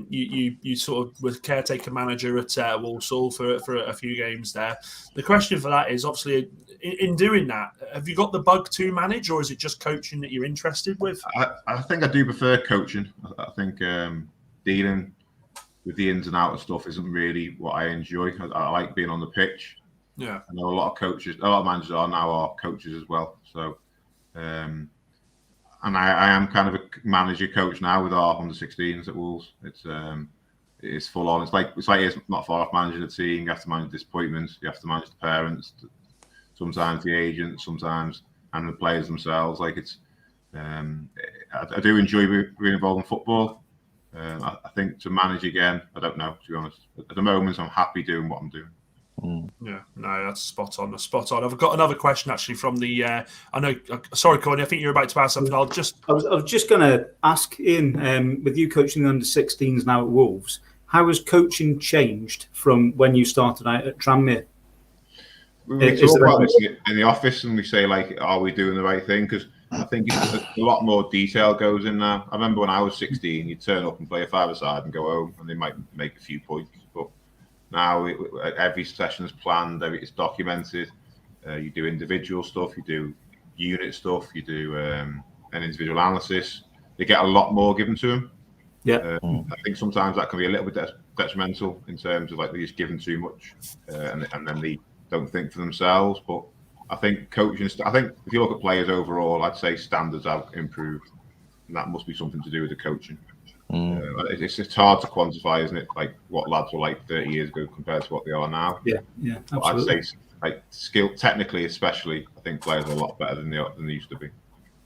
[SPEAKER 1] You sort of were caretaker manager at Walsall for a few games there. The question for that is, obviously, in doing that, have you got the bug to manage, or is it just coaching that you're interested with?
[SPEAKER 4] I think I do prefer coaching. I think dealing with the ins and outs of stuff isn't really what I enjoy. I like being on the pitch.
[SPEAKER 1] Yeah,
[SPEAKER 4] I know a lot of managers are coaches as well. So, and I am kind of a manager coach now with our under-16s at Wolves. It's full on. It's not far off managing a team. You have to manage disappointments. You have to manage the parents, sometimes the agents, sometimes and the players themselves. Like I do enjoy being involved in football. I think to manage again, I don't know, to be honest. At the moment, I'm happy doing what I'm doing.
[SPEAKER 1] Yeah, no, that's spot on. I've got another question actually from the. I know. Sorry, Coyneys, I think you're about to ask something. I was just going to ask Ian, with you coaching the under-16s now at Wolves, how has coaching changed from when you started out at Tranmere?
[SPEAKER 4] We talk about this in the office, and we say, like, are we doing the right thing? Because I think a lot more detail goes in now. I remember when I was 16, you'd turn up and play a five-a-side and go home, and they might make a few points. But now every session is planned, it's documented. You do individual stuff, you do unit stuff, you do an individual analysis. They get a lot more given to them.
[SPEAKER 3] Yeah,
[SPEAKER 4] I think sometimes that can be a little bit detrimental in terms of like they're just given too much, and then they don't think for themselves. But I think coaching. I think if you look at players overall, I'd say standards have improved, and that must be something to do with the coaching. It's hard to quantify, isn't it? Like what lads were like 30 years ago compared to what they are now.
[SPEAKER 3] Yeah, absolutely.
[SPEAKER 4] I'd say like skill, technically, especially, I think players are a lot better than they used to be.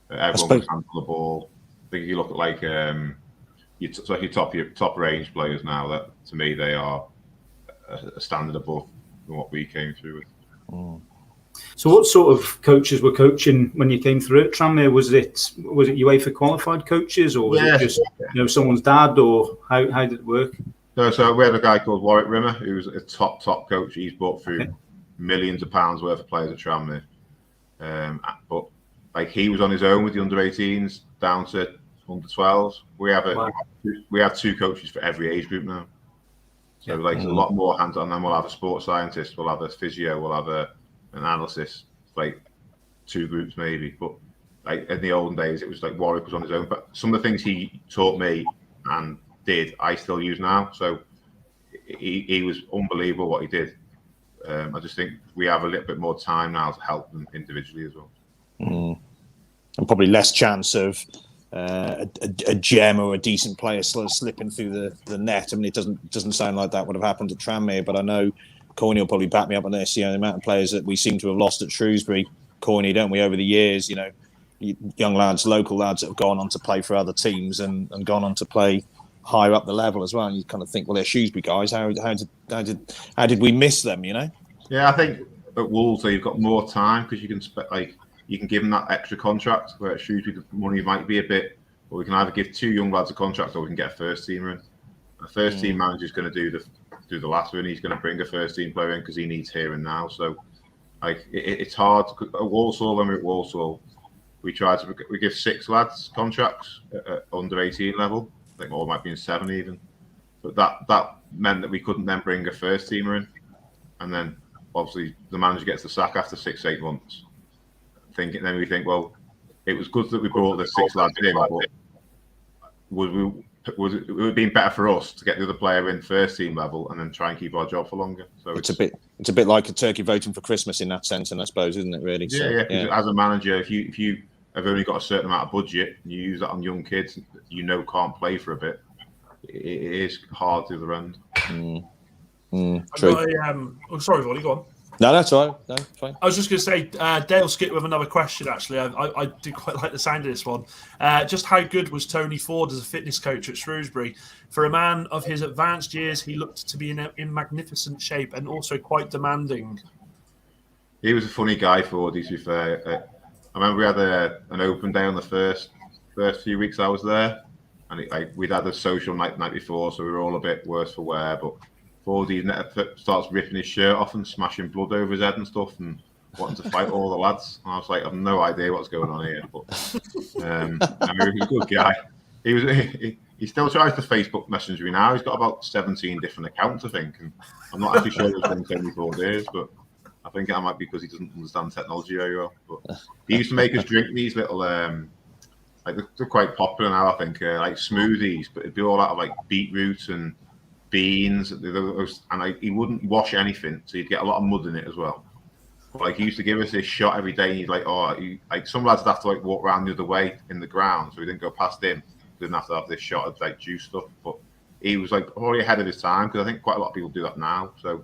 [SPEAKER 4] Everyone can handle the ball. I think if you look at like your top range players now, that to me they are a standard above than what we came through with.
[SPEAKER 3] So what sort of coaches were coaching when you came through at Tranmere? Was it UEFA qualified coaches, or was it just someone's dad, or how did it work?
[SPEAKER 4] No, so we had a guy called Warwick Rimmer, who's a top coach. He's brought through millions of pounds worth of players at Tranmere. But like he was on his own with the under-18s down to under-12s. We have 2 coaches for every age group now. So a lot more hands-on. Then we'll have a sports scientist, we'll have a physio, we'll have an analysis, like 2 groups maybe. But like in the olden days, it was like Warwick was on his own. But some of the things he taught me and did, I still use now. So he was unbelievable what he did. I just think we have a little bit more time now to help them individually as well.
[SPEAKER 2] And probably less chance of a gem or a decent player slipping through the net. I mean, it doesn't sound like that would have happened at Tranmere, but I know Coyneys will probably back me up on this. The amount of players that we seem to have lost at Shrewsbury, Coyneys, don't we, over the years? Young lads, local lads that have gone on to play for other teams and gone on to play higher up the level as well. And you kind of think, well, they're Shrewsbury guys. How did we miss them? Yeah,
[SPEAKER 4] I think at Wolves you've got more time because you can give them that extra contract. Where at Shrewsbury the money might be a bit, but we can either give 2 young lads a contract or we can get a first teamer in. A first team manager is going to do the last one. He's going to bring a first team player in because he needs here and now. So it's hard. At Walsall, when we were at Walsall, we give 6 lads contracts at under 18 level. I think all might be in 7 even. But that meant that we couldn't then bring a first teamer in. And then obviously the manager gets the sack after 6-8 months. Then we think, well, it was good that we brought the 6 lads in, but would it have been better for us to get the other player in first team level and then try and keep our job for longer? So
[SPEAKER 2] it's a bit like a turkey voting for Christmas in that sense, and I suppose, isn't it? Really?
[SPEAKER 4] Yeah. As a manager, if you have only got a certain amount of budget, and you use that on young kids, can't play for a bit. It is hard to the other end.
[SPEAKER 1] True. Sorry, Vaughany, go on.
[SPEAKER 2] No, that's all right. No, fine.
[SPEAKER 1] I was just going to say, Dale skipped with another question, actually. I do quite like the sound of this one. Just how good was Tony Ford as a fitness coach at Shrewsbury? For a man of his advanced years, he looked to be in magnificent shape and also quite demanding.
[SPEAKER 4] He was a funny guy, Ford, to be fair. I remember we had an open day on the first few weeks I was there, and we'd had a social night before, so we were all a bit worse for wear, but Fordy starts ripping his shirt off and smashing blood over his head and stuff and wanting to fight all the lads. And I was like, I have no idea what's going on here. But he was a good guy. He still tries to Facebook message me now. He's got about 17 different accounts, I think. And I'm not actually sure which one's 24 days, but I think that might be because he doesn't understand technology very well. But he used to make us drink these little, they're quite popular now, I think, like smoothies, but it'd be all out of like beetroot and beans, and he wouldn't wash anything, so you'd get a lot of mud in it as well. But he used to give us this shot every day, and he's like, some lads would have to walk around the other way in the ground, so we didn't go past him. Didn't have to have this shot of juice stuff, but he was already ahead of his time because I think quite a lot of people do that now. So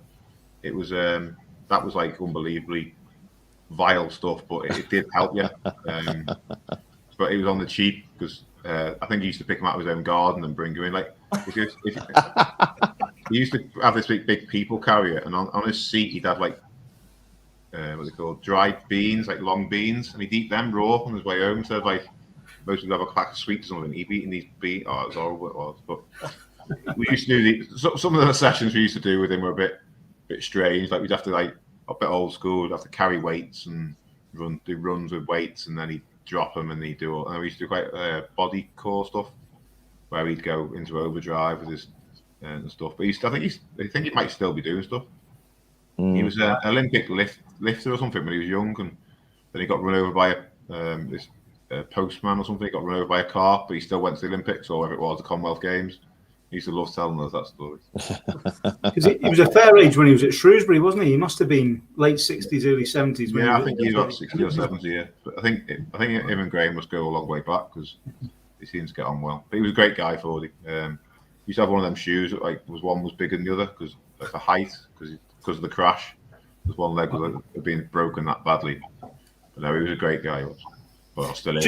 [SPEAKER 4] it was that was unbelievably vile stuff, but it did help you. But it was on the cheap because I think he used to pick him out of his own garden and bring him in. He used to have this big people carrier, and on his seat he'd have what's it called, dried beans, long beans, and he'd eat them raw on his way home. So most people have a pack of sweets or something. He'd be eating these beans. Oh, it was horrible. It was. But we used to do some of the sessions we used to do with him were a bit strange. We'd have to a bit old school. We'd have to carry weights and do runs with weights, and then he'd drop them and he'd do all. And we used to do quite body core stuff where he'd go into overdrive with his and stuff. But I think he might still be doing stuff. He was an Olympic lifter or something when he was young, and then he got run over by this postman or something. He got run over by a car, but he still went to the Olympics or whatever it was, the Commonwealth Games. He used to love telling us that story.
[SPEAKER 3] Because he was a fair age when he was at Shrewsbury, wasn't he? He must have been late 60s, early 70s.
[SPEAKER 4] Yeah, I think he's about 60 or 70. Yeah, but I think him and Graham must go a long way back because he seems to get on well. But he was a great guy, Fordy. He used to have one of them shoes that one was bigger than the other because of the height, because of the crash. Because one leg had been broken that badly. But no, he was a great guy. But still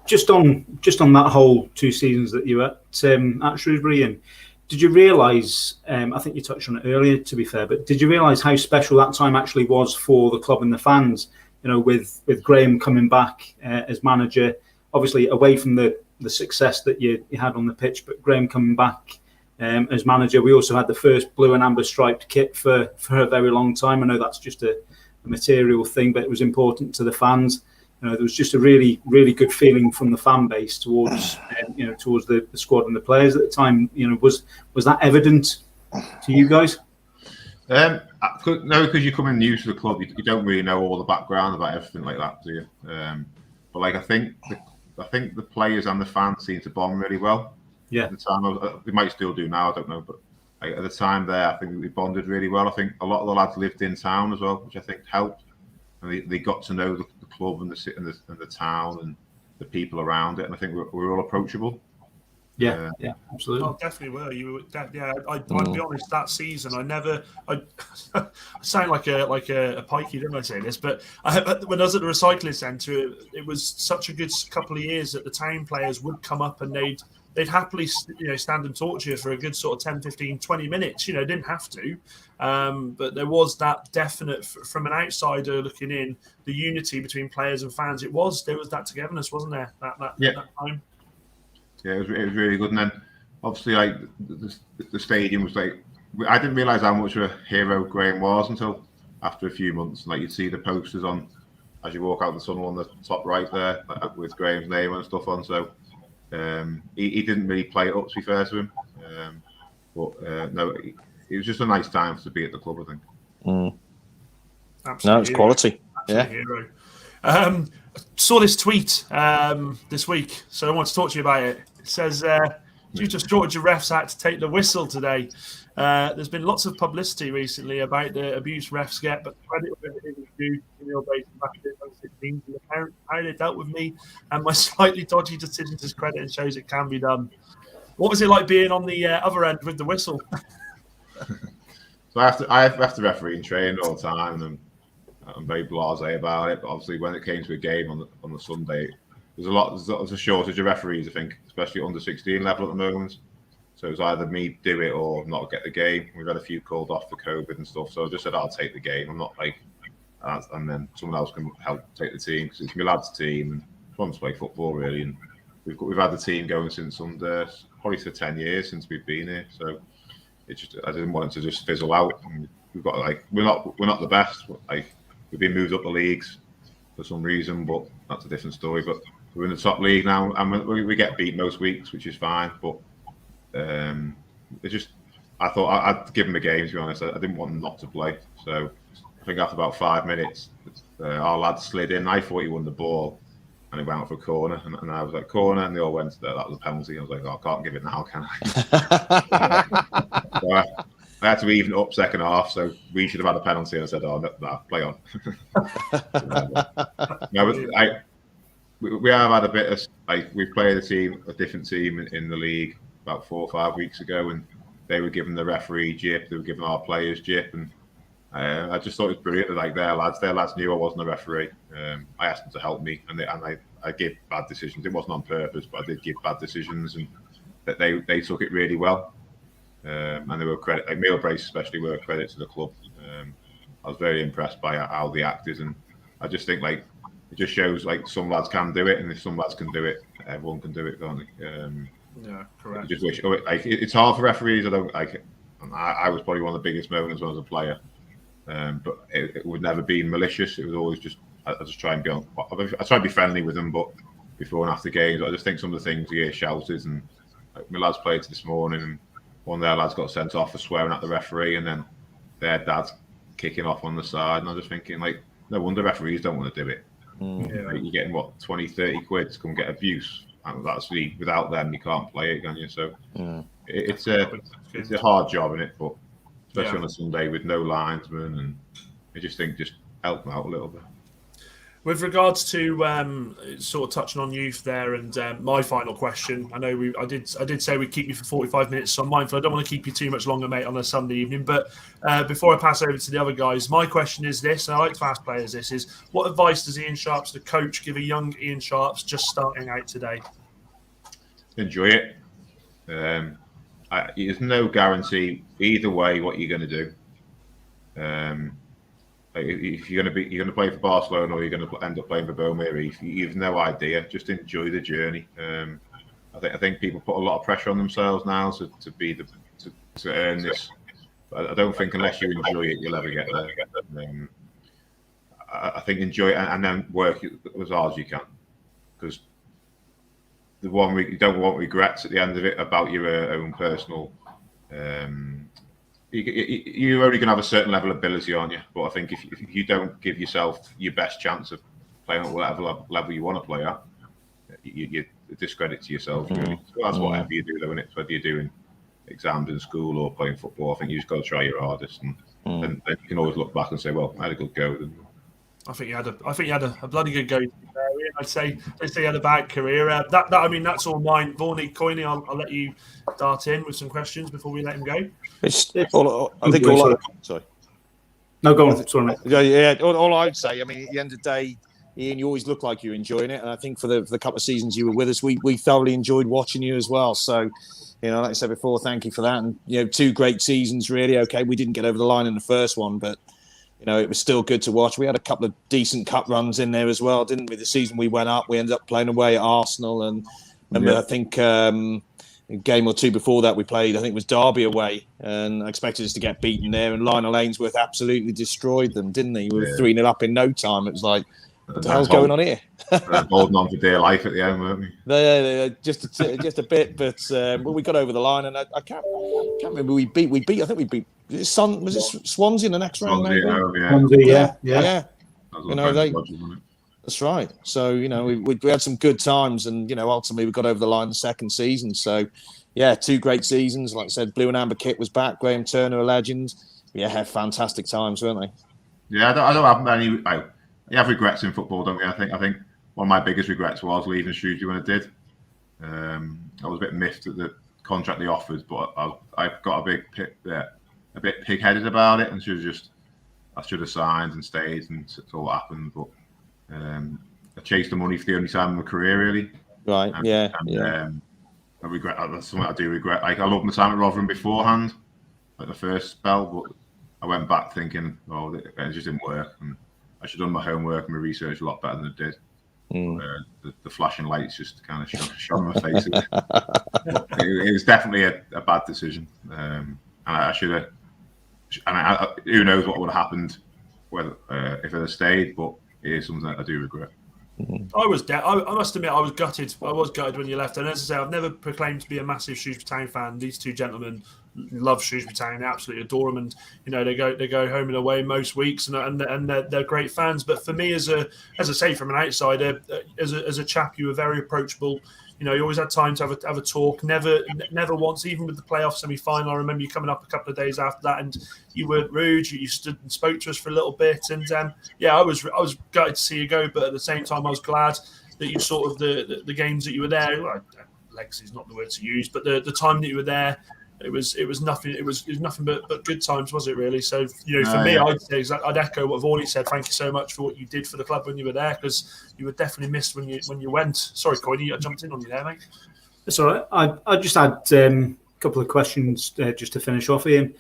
[SPEAKER 3] just on that whole 2 seasons that you were at Shrewsbury, and Did you realise? I think you touched on it earlier, to be fair, but did you realise how special that time actually was for the club and the fans? You know, with Graham coming back as manager, obviously away from the success that you had on the pitch, but Graham coming back as manager. We also had the first blue and amber striped kit for a very long time. I know that's just a material thing, but it was important to the fans. You know, there was just a really, really good feeling from the fan base towards towards the squad and the players at the time. You know, was that evident to you guys?
[SPEAKER 4] No, because you're coming new to the club, you don't really know all the background about everything like that, do you? But like I think the players and the fans seem to bond really well.
[SPEAKER 3] Yeah.
[SPEAKER 4] At the time, we might still do now, I don't know, but like, at the time there, I think we bonded really well. I think a lot of the lads lived in town as well, which I think helped, and they got to know the club and the town and the people around it, and I think we're all approachable.
[SPEAKER 3] Yeah, absolutely.
[SPEAKER 1] Oh, definitely were. You were, yeah. I'd be honest. That season, I sound like a pikey, didn't I say this? But when I was at the recycling centre, it was such a good couple of years that the town players would come up and they'd happily stand and talk to you for a good sort of 10, 15, 20 minutes. You know, didn't have to, but there was that definite from an outsider looking in, the unity between players and fans. There was that togetherness, wasn't there? That time.
[SPEAKER 4] Yeah, it was really good. And then obviously, like the stadium was like, I didn't realise how much of a hero Graham was until after a few months. Like you'd see the posters on as you walk out the tunnel on the top right there, like, with Graham's name and stuff on. So he didn't really play it up, to be fair to him. No, it was just a nice time to be at the club, I think.
[SPEAKER 1] Absolutely.
[SPEAKER 2] No, it's quality.
[SPEAKER 1] Absolutely hero. Saw this tweet this week, so I want to talk to you about it. It says, due to shortage of refs had to take the whistle today. There's been lots of publicity recently about the abuse refs get, but credit where it is due back in 2016 and how they dealt with me and my slightly dodgy decisions as credit and shows it can be done. What was it like being on the other end with the whistle?
[SPEAKER 4] So I have to referee and train all the time, and I'm very blasé about it. But obviously, when it came to a game on the Sunday, there's a shortage of referees, I think, especially under 16 level at the moment. So it was either me do it or not get the game. We've had a few called off for COVID and stuff. So I just said I'll take the game. I'm not like, and then someone else can help take the team because it's my lads' team and I want to play football really. And we've had the team going since under probably for 10 years since we've been here. So it's just I didn't want it to just fizzle out. And we've got we're not the best. We've been moved up the leagues for some reason, but that's a different story. But we're in the top league now, and we get beat most weeks, which is fine. But I thought I'd give them a game, to be honest. I didn't want them not to play. So I think after about 5 minutes, our lad slid in. I thought he won the ball, and he went out for a corner. And I was like, corner, and they all went to that was a penalty. I was like, I can't give it now, can I? So I had to even it up second half, so we should have had a penalty. And I said, no, play on. We have had a bit of we played a different team in the league about 4 or 5 weeks ago, and they were giving the referee jip, they were giving our players jip, and I just thought it was brilliant that their lads knew I wasn't a referee. I asked them to help me, and I gave bad decisions. It wasn't on purpose, but I did give bad decisions, and that they took it really well. And they were credit, like Meal Brace especially, were a credit to the club. I was very impressed by how they acted, and I just think it just shows some lads can do it, and if some lads can do it, everyone can do it, can't they?
[SPEAKER 1] Yeah, correct.
[SPEAKER 4] I just wish it's hard for referees. I was probably one of the biggest moments when I was a player, but it would never be malicious. It was always just I just try and be on. I try and be friendly with them, but before and after games, I just think some of the things you hear shouted, and my lads played this morning, and one of their lads got sent off for swearing at the referee, and then their dad's kicking off on the side, and I was just thinking no wonder referees don't want to do it. Yeah. You're getting 20, 30 quid to come get abuse. And actually, without them, you can't play it, can you? So it's a hard job, isn't it? But especially on a Sunday with no linesmen, and I just think help them out a little bit.
[SPEAKER 1] With regards to sort of touching on youth there, and my final question, I know I did say we'd keep you for 45 minutes, so I'm mindful I don't want to keep you too much longer, mate, on a Sunday evening. But before I pass over to the other guys, my question is this, and I like to ask players this, is what advice does Ian Sharps, the coach, give a young Ian Sharps just starting out today?
[SPEAKER 4] Enjoy it. there's no guarantee either way what you're going to do. If you're going to play for Barcelona or you're going to end up playing for Beaumont, you've no idea. Just enjoy the journey. I think people put a lot of pressure on themselves now to earn this. But I don't think unless you enjoy it, you'll ever get there. I think enjoy it and then work as hard as you can, because you don't want regrets at the end of it about your own personal. You're only going to have a certain level of ability on you, but I think if you don't give yourself your best chance of playing at whatever level you want to play at, you discredit to yourself. Really. So that's whatever you do, though, isn't it? Whether you're doing exams in school or playing football, I think you just got to try your hardest, and then you can always look back and say, "Well, I had a good go."
[SPEAKER 1] I think you had a bloody good go. I'd say you had a bad career. That's all mine. Vaughany, Coyneys, I'll let you dart in with some questions before we let him go.
[SPEAKER 2] Sorry.
[SPEAKER 3] No, go on. Sorry, mate.
[SPEAKER 2] Yeah. All I'd say, at the end of the day, Ian, you always look like you're enjoying it, and I think for the couple of seasons you were with us, we thoroughly enjoyed watching you as well. So, like I said before, thank you for that. And 2 great seasons, really. Okay, we didn't get over the line in the first one, but it was still good to watch. We had a couple of decent cup runs in there as well, didn't we? The season we went up, we ended up playing away at Arsenal, and remember, I think a game or 2 before that we played, I think it was Derby away, and I expected us to get beaten there, and Lionel Ainsworth absolutely destroyed them, didn't he? We were 3-0 up in no time. It was like, what the hell's going on here?
[SPEAKER 4] Holding on for dear life at the end, weren't we?
[SPEAKER 2] Yeah, just a bit, but we got over the line, and I can't remember. We beat. I think we beat. Was it Swansea in the next round?
[SPEAKER 3] Swansea, yeah.
[SPEAKER 2] That's right. So we had some good times, and ultimately we got over the line the second season. So 2 great seasons. Like I said, blue and amber kit was back. Graham Turner, a legend. Had fantastic times, weren't they?
[SPEAKER 4] Yeah, I don't have many. You have regrets in football, don't you? I think one of my biggest regrets was leaving Shrewsbury when I did. I was a bit miffed at the contract they offered, but I got a bit pig-headed about it, and I should have signed and stayed, and it's all happened. But I chased the money for the only time in my career, really.
[SPEAKER 2] Right.
[SPEAKER 4] I regret. That's something I do regret. I loved my time at Rotherham beforehand, like the first spell, but I went back thinking, it just didn't work, and I should have done my homework and my research a lot better than I did. The flashing lights just kind of shone in my face. It was definitely a bad decision, and I should have. And who knows what would have happened if I had stayed? But it is something that I do regret.
[SPEAKER 1] I must admit, I was gutted. I was gutted when you left. And as I say, I've never proclaimed to be a massive Shrewsbury Town fan. These 2 gentlemen love Shrewsbury Town, they absolutely adore them, and they go home and away most weeks, and they're great fans. But for me, as I say, from an outsider, as a chap, you were very approachable. You always had time to have a talk. Never once, even with the playoff semi-final, I remember you coming up a couple of days after that, and you weren't rude. You stood and spoke to us for a little bit, and I was gutted to see you go, but at the same time, I was glad that you sort of the games that you were there. Well, legacy is not the word to use, but the time that you were there, it was nothing. It was nothing but good times, was it really? So for me, I'd echo what Vaughany said. Thank you so much for what you did for the club when you were there, because you were definitely missed when you went. Sorry, Coyneys, I jumped in on you there, mate.
[SPEAKER 3] That's all right. I just had a couple of questions just to finish off, Ian.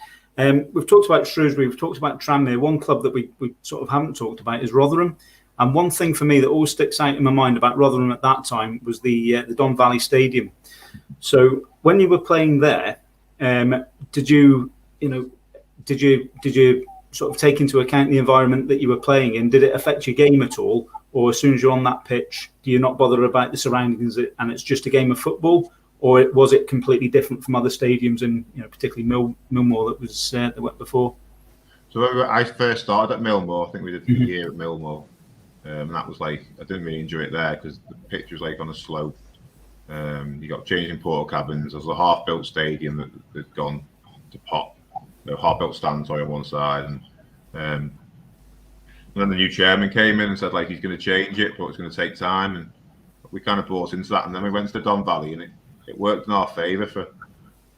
[SPEAKER 3] We've talked about Shrewsbury, we've talked about Tranmere. One club that we sort of haven't talked about is Rotherham. And one thing for me that always sticks out in my mind about Rotherham at that time was the Don Valley Stadium. So when you were playing there, did you sort of take into account the environment that you were playing in? Did it affect your game at all? Or as soon as you're on that pitch, do you not bother about the surroundings and it's just a game of football? Or was it completely different from other stadiums, and particularly Millmore that went before?
[SPEAKER 4] So I first started at Millmore. I think we did a year at Millmore, and that was I didn't really enjoy it there because the pitch was on a slope. You got changing portal cabins. There was a half-built stadium that had gone to pot. Half-built stands on one side, and then the new chairman came in and said he's going to change it, but it's going to take time. And we kind of bought into that, and then we went to the Don Valley, and it worked in our favour for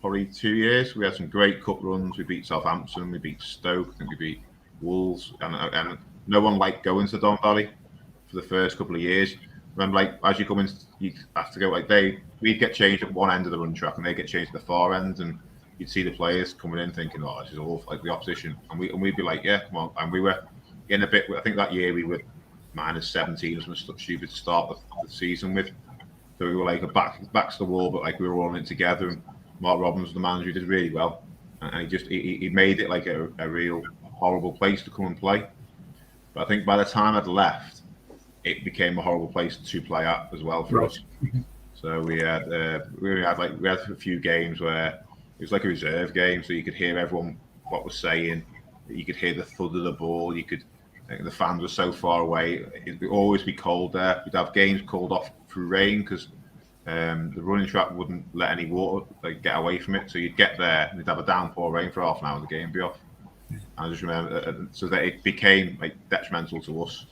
[SPEAKER 4] probably 2 years. We had some great cup runs. We beat Southampton, we beat Stoke, I think we beat Wolves, and no one liked going to Don Valley for the first couple of years. when as you come in, you have to go we'd get changed at one end of the run track, and they get changed at the far end, and you'd see the players coming in thinking, "Oh, this is awful," like the opposition, and we'd be like, "Yeah, come on." And we were in a bit. I think that year we were -17 or something stupid to start the season with. So we were like back to the wall, but we were all in it together. And Mark Robbins was the manager, who did really well, and he made it like a real horrible place to come and play. But I think by the time I'd left, it became a horrible place to play at as well for us. So we had a few games where it was like a reserve game, so you could hear everyone what was saying. You could hear the thud of the ball. The fans were so far away. It would always be cold there. We'd have games called off through rain because the running track wouldn't let any water get away from it. So you'd get there and you'd have a downpour rain for half an hour and the game would be off. And I just remember, so that it became detrimental to us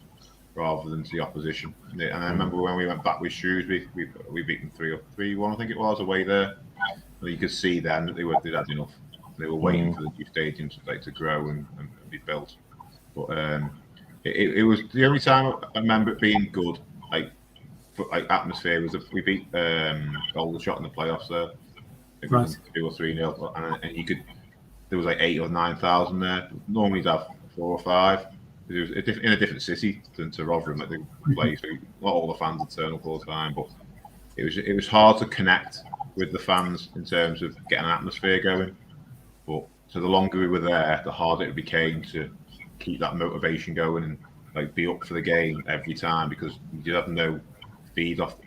[SPEAKER 4] rather than to the opposition. And I remember when we went back with Shrewsbury, we beat them 3-1, I think it was, away there. And you could see then that they'd had enough. They were waiting for the new stadium to grow and be built. But it was the only time I remember it being good, atmosphere, was if we beat Aldershot in the playoffs there. It was 2 or 3-0, and you could. There was 8,000 or 9,000 there. Normally you'd have 4 or 5. It was in a different city than to Rotherham that they play. So not all the fans would turn up all the time, but it was hard to connect with the fans in terms of getting an atmosphere going. But so the longer we were there, the harder it became to keep that motivation going and be up for the game every time, because you have no feed off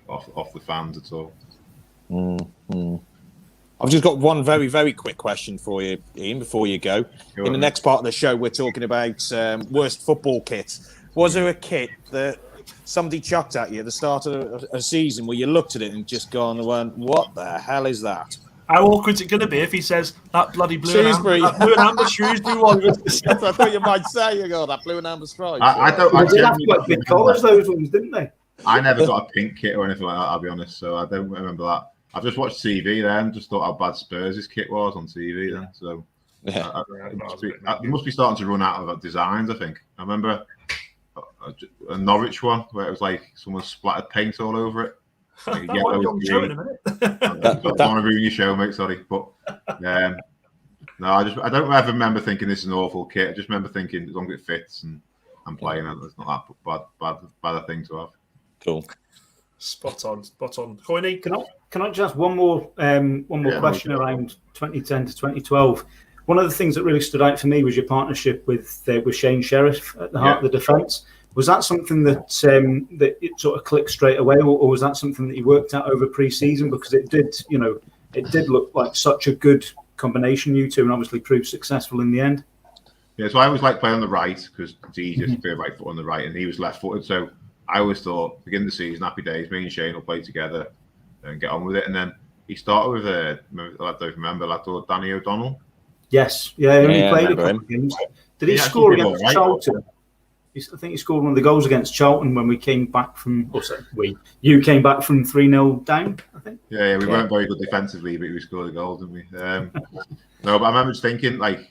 [SPEAKER 4] the fans at all.
[SPEAKER 2] I've just got one very, very quick question for you, Ian, before you go. In the next part of the show, we're talking about worst football kits. Was there a kit that somebody chucked at you at the start of a season where you looked at it and just gone and went, "What the hell is that?"
[SPEAKER 1] How awkward is it going to be if he says that bloody blue
[SPEAKER 2] Shrewsbury.
[SPEAKER 1] and amber Shrewsbury one?
[SPEAKER 2] I thought you might say, that blue and amber stripe.
[SPEAKER 4] I don't.
[SPEAKER 3] They did have quite big colours, those ones, didn't they?
[SPEAKER 4] I never got a pink kit or anything like that, I'll be honest, so I don't remember that. I've just watched TV then and just thought how bad Spurs' kit was on TV then. So it must be starting to run out of designs, I think. I remember a Norwich one where it was someone splattered paint all over it. I don't want to ruin your show, mate, sorry. But no, I don't ever remember thinking this is an awful kit. I just remember thinking as long as it fits and I'm playing it, it's not that bad a thing to have.
[SPEAKER 2] Cool.
[SPEAKER 1] Spot on. Coyneys?
[SPEAKER 3] Can I just ask one more question around 2010 to 2012? One of the things that really stood out for me was your partnership with Shane Sheriff at the heart of the defence. Was that something that it sort of clicked straight away, or was that something that you worked out over pre-season? Because it did look like such a good combination, you two, and obviously proved successful in the end.
[SPEAKER 4] Yeah, so I always like playing on the right because it's easier to play right foot on the right, and he was left-footed. So I always thought, beginning of the season, happy days, me and Shane will play together and get on with it. And then he started with I don't remember, Danny O'Donnell.
[SPEAKER 3] Yes, he only played a couple of games. Did he score against Charlton? I think he scored one of the goals against Charlton when we came back from. You came back from 3-0 down, I think.
[SPEAKER 4] Yeah, we weren't very good defensively, but we scored a goal, didn't we? No, but I remember just thinking that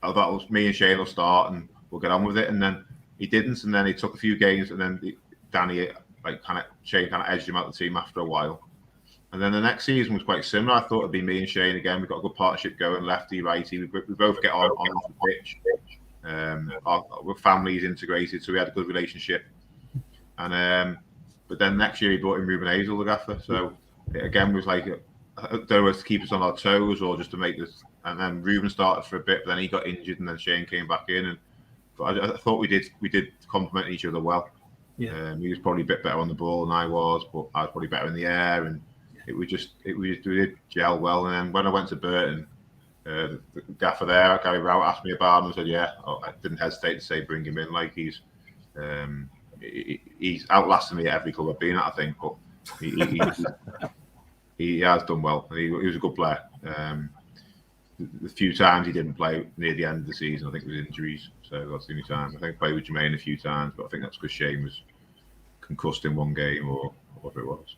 [SPEAKER 4] was me and Shane will start and we'll get on with it. And then he didn't, and then he took a few games, and then Shane kind of edged him out of the team after a while. And then the next season was quite similar. I thought it'd be me and Shane again. We got a good partnership going, lefty, righty. We both get on the pitch. Our families integrated, so we had a good relationship. And but then next year he brought in Ruben Hazel, the gaffer. So it again was I don't know if to keep us on our toes or just to make this. And then Ruben started for a bit, but then he got injured, and then Shane came back in. But I thought we did complement each other well. Yeah. He was probably a bit better on the ball than I was, but I was probably better in the air, and we did gel well. And then when I went to Burton, the gaffer there, Gary Rout, asked me about him and said, I didn't hesitate to say bring him in. He's outlasted me at every club I've been at, I think, but he has done well. He was a good player. The few times he didn't play near the end of the season, I think it was injuries. So that's the only time. I think I played with Jermaine a few times, but I think that's because Shane was concussed in one game or whatever it was.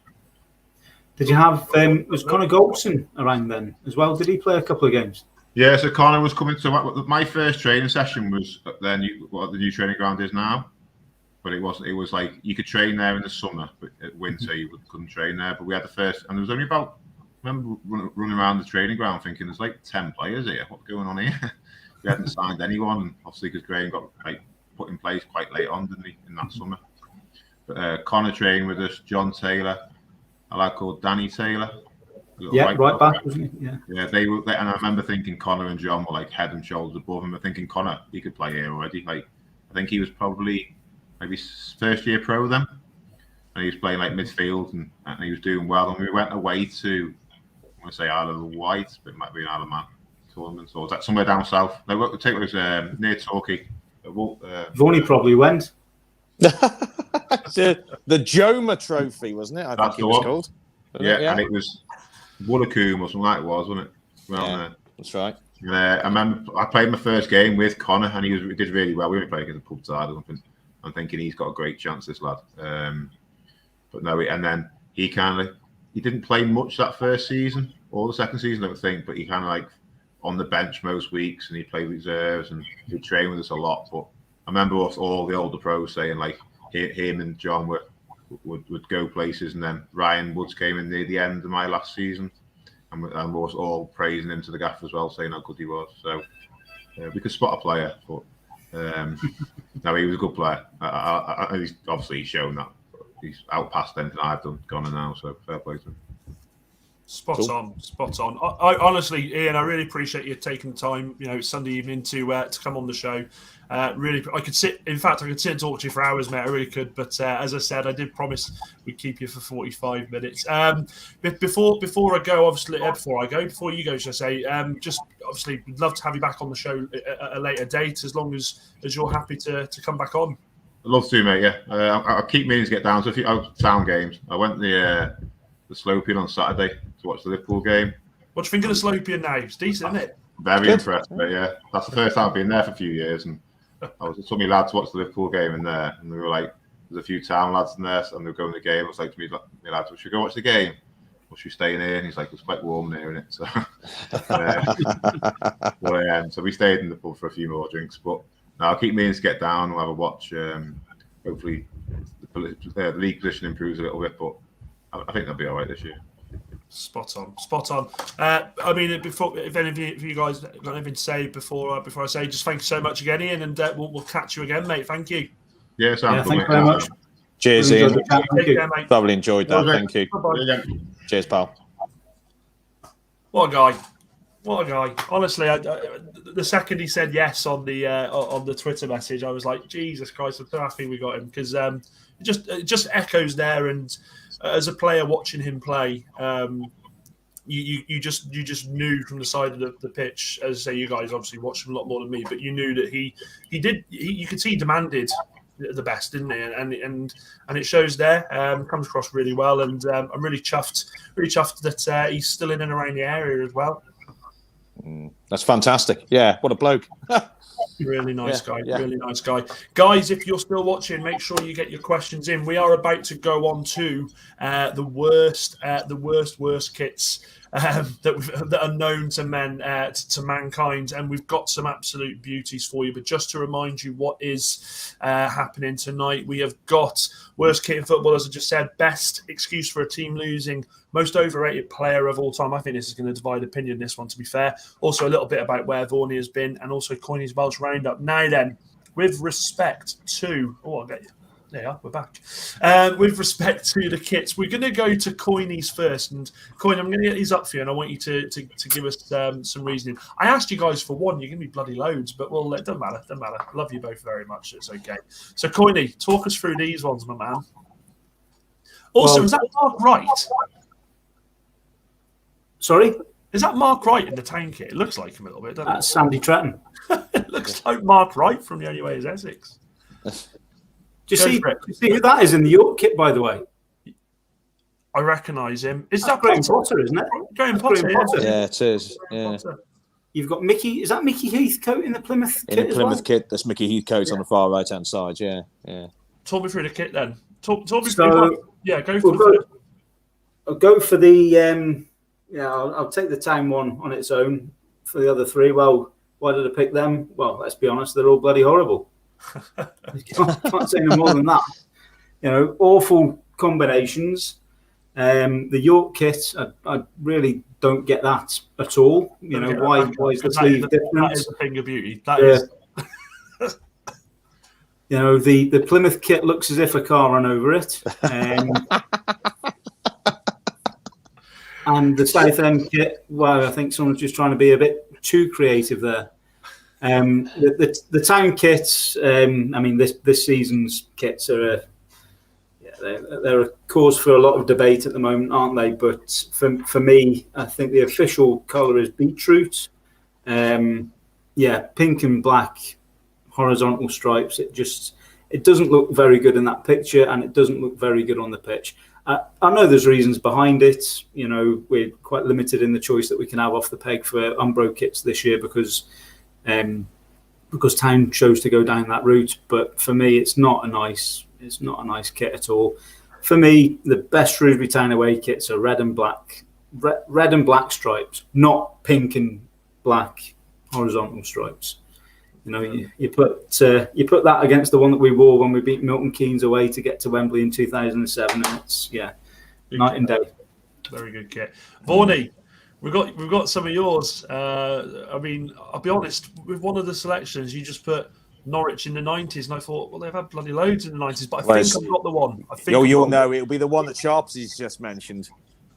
[SPEAKER 3] Did you have, was Connor Goldson around then as well? Did he play a couple of games?
[SPEAKER 4] Yeah, so Connor was coming to my first training session was the new training ground is now. but it wasn't. It was like you could train there in the summer, but at winter you couldn't train there. But we had the first, and there was only about. I remember running around the training ground thinking, "There's like 10 players here. What's going on here?" We hadn't signed anyone, obviously, because Graham got like put in place quite late on, didn't he, in that summer? But Connor trained with us, John Taylor, a lad called Danny Taylor.
[SPEAKER 3] Yeah, right back, wasn't he? Yeah.
[SPEAKER 4] Yeah, they were, and I remember thinking Connor and John were like head and shoulders above him. I'm thinking Connor, he could play here already. Like, I think he was probably maybe first year pro then, and he was playing like midfield, and he was doing well. And we went away to, I want to say Isle of Wight, but it might be an Isle of Man tournament, or was that somewhere down south? No, what it was near Torquay.
[SPEAKER 3] Vaughany probably went.
[SPEAKER 2] the Joma Trophy, wasn't it? I think it was called.
[SPEAKER 4] Yeah, and it was Woolacombe or something like it was, wasn't it?
[SPEAKER 2] That's right.
[SPEAKER 4] I remember I played my first game with Connor, and he did really well. We were playing against a pub side or something. I'm thinking he's got a great chance, this lad. But no, and then he didn't play much that first season or the second season, I don't think, but he kind of like on the bench most weeks, and he played reserves and he'd train with us a lot. But I remember all the older pros saying like him and John would go places, and then Ryan Woods came in near the end of my last season, and we was all praising him to the gaff as well, saying how good he was. So we could spot a player, but no, he was a good player. He's obviously shown that he's outpassed anything I've done, gone now. So fair play to him.
[SPEAKER 1] Spot on. I honestly, Ian, I really appreciate you taking the time, Sunday evening to come on the show. Really, I could sit and talk to you for hours, mate. I really could, but as I said, I did promise we'd keep you for 45 minutes. Before you go, should I say? Just obviously, we'd love to have you back on the show at a later date, as long as you're happy to come back on.
[SPEAKER 4] I'd love to, mate. Yeah, I'll keep meaning to get down to a few town games. I went the Slopian on Saturday to watch the Liverpool game.
[SPEAKER 1] What do you think of the Slopian now? It's decent, isn't it?
[SPEAKER 4] Very impressed, but yeah, that's the first time I've been there for a few years, and I took my lad to watch the Liverpool game in there, and we were like, there's a few town lads in there, and they were going to the game. I was like to me lads, should we go watch the game? Or should we stay in here? And he's like, it's quite warm in here, isn't it? So we stayed in the pub for a few more drinks, but no, I'll keep meaning to get down. We'll have a watch. Hopefully, the league position improves a little bit, but I think they'll be all right this year.
[SPEAKER 1] Spot on. I mean, if any of you guys got anything to say before I say, just thank you so much again, Ian, and we'll catch you again, mate. Thank you.
[SPEAKER 4] Yeah,
[SPEAKER 3] thank you very much.
[SPEAKER 2] Cheers, Ian.
[SPEAKER 1] Thoroughly
[SPEAKER 2] enjoyed that. Thank you.
[SPEAKER 1] Bye-bye.
[SPEAKER 2] Cheers, pal.
[SPEAKER 1] What a guy. Honestly, the second he said yes on the Twitter message, I was like, Jesus Christ, I'm so happy we got him, because it just echoes there. And as a player watching him play, you just knew from the side of the pitch. As I say, you guys obviously watched him a lot more than me, but you knew that you could see he demanded the best, didn't he? And it shows there. Comes across really well, and I'm really chuffed that he's still in and around the area as well.
[SPEAKER 2] That's fantastic. Yeah, what a bloke.
[SPEAKER 1] Really nice guy. Really nice guy. Guys, if you're still watching, make sure you get your questions in. We are about to go on to the worst kits that are known to mankind, and we've got some absolute beauties for you. But just to remind you what is happening tonight, we have got worst kit in football, as I just said, best excuse for a team losing, most overrated player of all time. I think this is going to divide opinion, this one, to be fair. Also a little bit about where Vaughany has been, and also Coyneys Welsh roundup. Now then, with respect to... Oh, I'll get you. There you are, we're back. With respect to the kits, we're going to go to Coyneys first. And Coyne, I'm going to get these up for you, and I want you to give us some reasoning. I asked you guys for one. You're going to be bloody loads, but well, it doesn't matter. Love you both very much. It's okay. So, Coyne, talk us through these ones, my man. Also, is that Mark Wright?
[SPEAKER 3] Sorry?
[SPEAKER 1] Is that Mark Wright in the town kit? It looks like him a little bit, doesn't it?
[SPEAKER 3] That's Sandy Tretton.
[SPEAKER 1] It looks like Mark Wright from The Only Way is Essex.
[SPEAKER 3] Do you see who that is in the York kit, by the way?
[SPEAKER 1] I recognise him. Is that
[SPEAKER 3] Graham Potter, isn't it?
[SPEAKER 1] Graham Potter.
[SPEAKER 2] Yeah, it is. Yeah.
[SPEAKER 3] You've got Mickey. Is that Mickey Heathcote in the Plymouth kit?
[SPEAKER 2] In the Plymouth kit, that's Mickey Heathcote on the far right-hand side. Yeah.
[SPEAKER 1] Talk me through the kit then. Talk me through. Yeah, go for
[SPEAKER 3] it. I'll go for the. I'll take the town one on its own. For the other three, well, why did I pick them? Well, let's be honest, they're all bloody horrible. Can't say no more than that. You know, awful combinations. The York kit, I really don't get that at all. You know, why is the sleeve different?
[SPEAKER 1] That is a thing of beauty. That is.
[SPEAKER 3] You know, the Plymouth kit looks as if a car ran over it. And the Southend kit, well, I think someone's just trying to be a bit too creative there. The town kits, I mean, this season's kits are they're a cause for a lot of debate at the moment, aren't they? But for me, I think the official colour is beetroot. Pink and black horizontal stripes. It doesn't look very good in that picture, and it doesn't look very good on the pitch. I know there's reasons behind it. You know, we're quite limited in the choice that we can have off the peg for Umbro kits this year because Town chose to go down that route. But for me, it's not a nice kit at all. For me, the best Shrewsbury Town away kits are red and black stripes, not pink and black horizontal stripes. You know, you put that against the one that we wore when we beat Milton Keynes away to get to Wembley in 2007, and it's night and day.
[SPEAKER 1] Very good kit. Vaughany, we've got some of yours. I mean, I'll be honest, with one of the selections, you just put Norwich in the 90s, and I thought, well, they've had bloody loads in the 90s, but I think I've got the one.
[SPEAKER 2] You'll know it'll be the one that Sharpsy's just mentioned.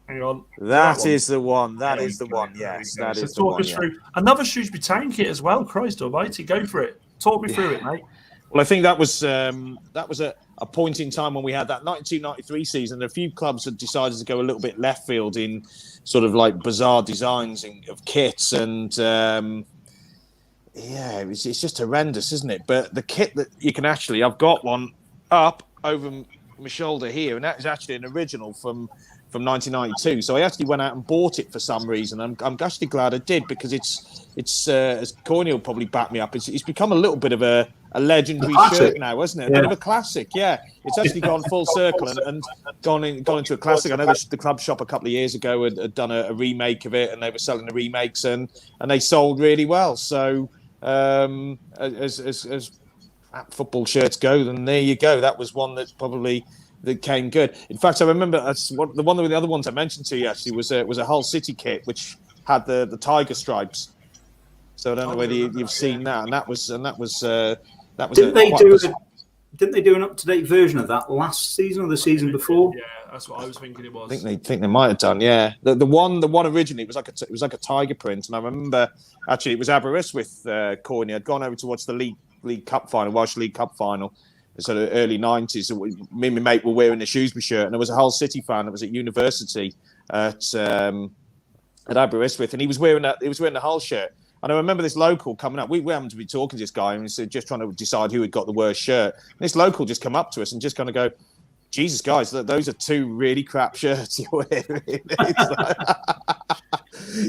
[SPEAKER 1] Hang on.
[SPEAKER 2] That is the one. That is the one. Yes, that is the one.
[SPEAKER 1] Talk us through another Shrewsbury Town kit as well. Christ almighty, go for it. Talk me through it, mate.
[SPEAKER 2] Well, I think that was a point in time when we had that 92-93 season. A few clubs had decided to go a little bit left field in sort of like bizarre designs of kits, and it's just horrendous, isn't it? But the kit that you can actually, I've got one up over my shoulder here, and that is actually an original from 1992. So I actually went out and bought it for some reason. I'm actually glad I did, because it's as Coyneys will probably back me up, it's become a little bit of a legendary shirt now, isn't it? A bit of a classic, yeah. It's actually gone full circle and gone into a classic. I know the club shop a couple of years ago had done a remake of it, and they were selling the remakes, and they sold really well. So as football shirts go, then there you go. That was one that came good. In fact, I remember the other ones I mentioned to you actually was a Hull City kit which had the tiger stripes. So I don't know whether you've seen that, and that was.
[SPEAKER 3] Didn't they do an up-to-date version of that last season or the season before?
[SPEAKER 1] Yeah, that's what I was thinking it was.
[SPEAKER 2] I think they might have done. Yeah, the one originally it was like a tiger print, and I remember actually it was Aberystwyth Coyneys. I'd gone over to watch the League Cup final, Welsh League Cup final. Sort of early 90s, me and my mate were wearing the Shrewsbury shirt, and there was a Hull City fan that was at university at Aberystwyth, and he was wearing the Hull shirt. And I remember this local coming up. We happened to be talking to this guy, and we said, just trying to decide who had got the worst shirt. And this local just come up to us and just kind of go, "Jesus, guys, those are two really crap shirts you're wearing."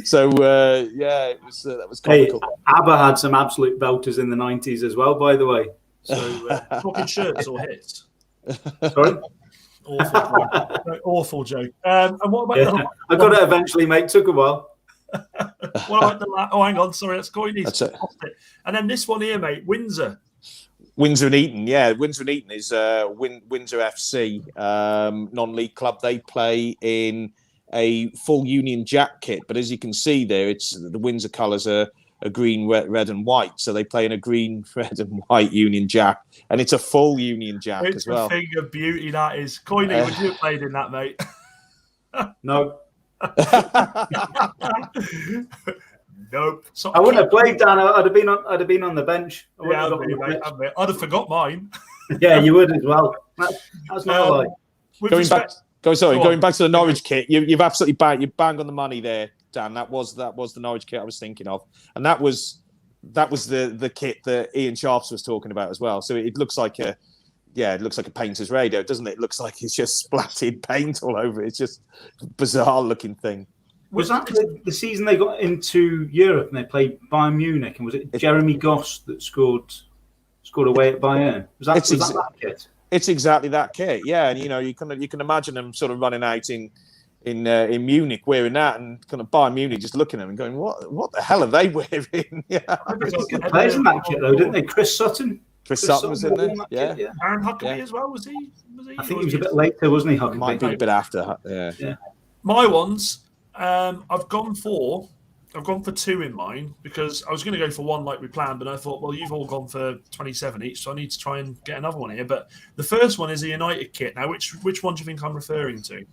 [SPEAKER 2] So it was that was comical.
[SPEAKER 3] Hey, ABBA had some absolute belters in the 90s as well, by the way.
[SPEAKER 1] So talking shirts or hits?
[SPEAKER 3] Sorry?
[SPEAKER 1] Awful joke. And what about
[SPEAKER 3] I got it eventually, mate. Took a while.
[SPEAKER 1] What about hang on. Sorry, that's Coyneys.
[SPEAKER 2] That's it.
[SPEAKER 1] And then this one here, mate. Windsor
[SPEAKER 2] and Eton. Yeah, Windsor and Eton is Windsor FC, non-league club. They play in a full Union Jack kit, but as you can see there, it's the Windsor colours are green, red and white. So they play in a green, red and white Union Jack, and it's a full Union Jack as well.
[SPEAKER 1] It's a thing of beauty, that is. Coyneys, would you have played in that, mate?
[SPEAKER 3] No.
[SPEAKER 1] Nope.
[SPEAKER 3] So I wouldn't have played, Dan. I'd have been on the bench.
[SPEAKER 1] I'd have forgot mine.
[SPEAKER 3] Yeah, you would as well. That's not a lie.
[SPEAKER 2] Going back to the Norwich kit, you've absolutely banged on the money there, Dan. That was the Norwich kit I was thinking of, and that was the kit that Ian Sharps was talking about as well. So it looks like a painter's radio, doesn't it? It looks like it's just splattered paint all over it. It's just a bizarre looking thing.
[SPEAKER 3] Was that the season they got into Europe and they played Bayern Munich? And was it Jeremy Goss that scored away at Bayern? Was that kit?
[SPEAKER 2] It's exactly that kit, yeah. And you can imagine them sort of running out in Munich wearing that, and kind of Bayern Munich just looking at them and going, "What the hell are they wearing?" Yeah,
[SPEAKER 3] good players in that kit though, didn't they? Chris Sutton.
[SPEAKER 2] Chris Sutton was in there.
[SPEAKER 3] Yeah.
[SPEAKER 1] Aaron Huckabee as well, was he?
[SPEAKER 3] I think he was a bit later, wasn't he, Huckabee?
[SPEAKER 2] Might be a bit after. Yeah.
[SPEAKER 1] My ones, I've gone for 2 in mine because I was going to go for one like we planned, but I thought, well, you've all gone for 27 each, so I need to try and get another one here. But the first one is a United kit. Now, which one do you think I'm referring to?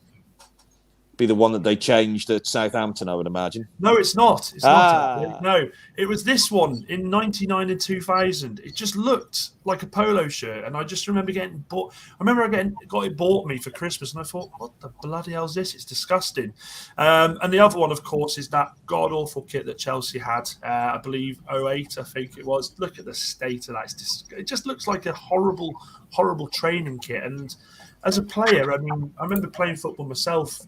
[SPEAKER 2] Be the one that they changed at Southampton, I would imagine.
[SPEAKER 1] No, it's not. It's not. No, it was this one in 99 and 2000. It just looked like a polo shirt, and I just remember getting bought. I remember I got it bought me for Christmas, and I thought, what the bloody hell is this? It's disgusting. And the other one, of course, is that god awful kit that Chelsea had. I believe 08, I think it was. Look at the state of that. It just looks like a horrible, horrible training kit. And as a player, I mean, I remember playing football myself.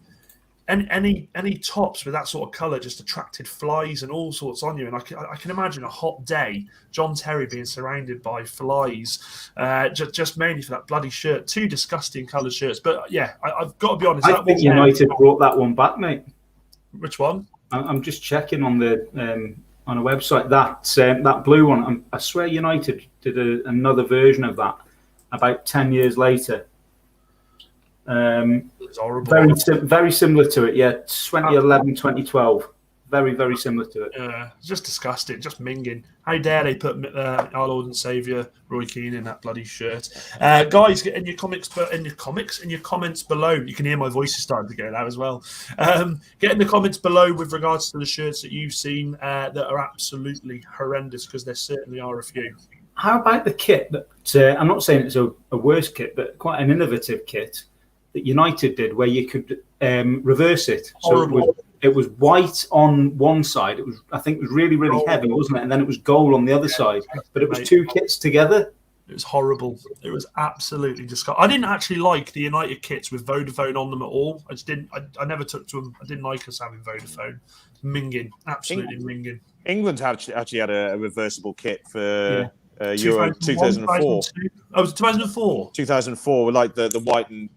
[SPEAKER 1] And any tops with that sort of colour just attracted flies and all sorts on you. And I can imagine a hot day, John Terry being surrounded by flies, just mainly for that bloody shirt. 2 disgusting coloured shirts. But yeah, I've got to be honest.
[SPEAKER 3] I think United brought that one back, mate.
[SPEAKER 1] Which one?
[SPEAKER 3] I'm just checking on the on a website that blue one. I swear United did another version of that about 10 years later.
[SPEAKER 1] It's horrible.
[SPEAKER 3] Very similar to it, yeah. 2011, 2012. Very, very similar to it.
[SPEAKER 1] Yeah, it's just disgusting, just minging. How dare they put our Lord and Saviour Roy Keane in that bloody shirt? Guys, get in your comments below. You can hear my voice is starting to go now as well. Get in the comments below with regards to the shirts that you've seen that are absolutely horrendous, because there certainly are a few.
[SPEAKER 3] How about the kit that I'm not saying it's a worse kit, but quite an innovative kit that United did, where you could reverse it. So it was white on one side. I think it was really, really heavy, wasn't it? And then it was gold on the other side. But it was 2 kits together.
[SPEAKER 1] It was horrible. It was absolutely disgusting. I didn't actually like the United kits with Vodafone on them at all. I just didn't. I never took to them. I didn't like us having Vodafone. Minging, absolutely minging.
[SPEAKER 2] England actually had a reversible kit for Euro 2004.
[SPEAKER 1] Oh, was it 2004?
[SPEAKER 2] 2004 with like the white and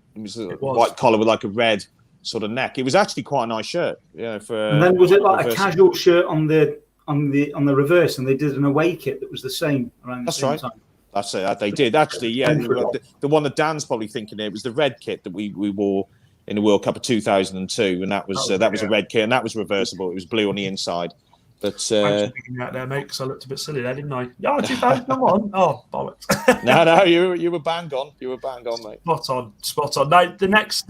[SPEAKER 2] white collar with like a red sort of neck. It was actually quite a nice shirt. Yeah.
[SPEAKER 3] And then was it like a casual shirt on the reverse, and they did an away kit that was the same around the same time?
[SPEAKER 2] That's it. They did actually. Yeah. The one that Dan's probably thinking it was the red kit that we wore in the World Cup of 2002, and that was a red kit, and that was reversible. It was blue on the inside. But
[SPEAKER 1] thanks for picking out there, mate, because I looked a bit silly there, didn't I? Oh, 2001. Oh, bollocks.
[SPEAKER 2] No, you were bang on. You were bang on, mate.
[SPEAKER 1] Spot on. Now, the next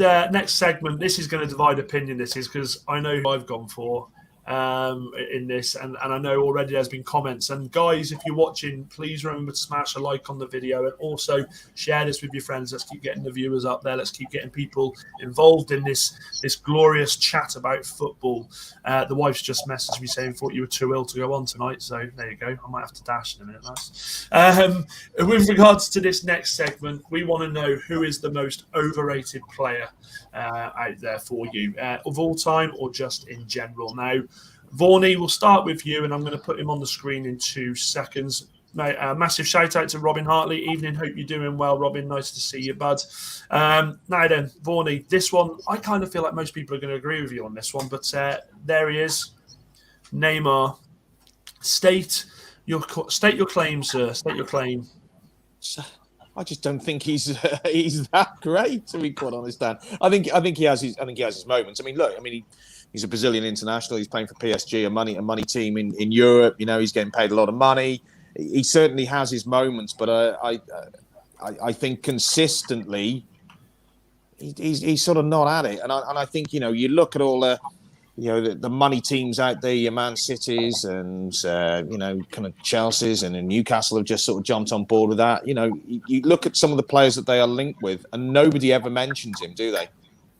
[SPEAKER 1] segment, this is going to divide opinion. This is because I know who I've gone for in this, and I know already there's been comments. And guys, if you're watching, please remember to smash a like on the video, and also share this with your friends. Let's keep getting the viewers up there. Let's keep getting people involved in this glorious chat about football. The wife's just messaged me saying thought you were too ill to go on tonight, so there you go. I might have to dash in a minute, lads. With regards to this next segment, we want to know who is the most overrated player out there for you, of all time or just in general. Now, Vaughany, we'll start with you, and I'm going to put him on the screen in 2 seconds. Mate, massive shout out to Robin Hartley. Evening, hope you're doing well, Robin. Nice to see you, bud. Now then, Vaughany, this one, I kind of feel like most people are going to agree with you on this one, but there he is, Neymar. State your claim, sir. State your claim.
[SPEAKER 2] I just don't think he's that great, to be quite honest, Dan. I think he has his moments. I mean, look, he's a Brazilian international. He's playing for PSG, a money team in Europe. You know, he's getting paid a lot of money. He certainly has his moments, but I think consistently he's sort of not at it. And I think, you know, you look at all the money teams out there, your Man Cities and kind of Chelsea's and Newcastle have just sort of jumped on board with that. You know, you look at some of the players that they are linked with, and nobody ever mentions him, do they?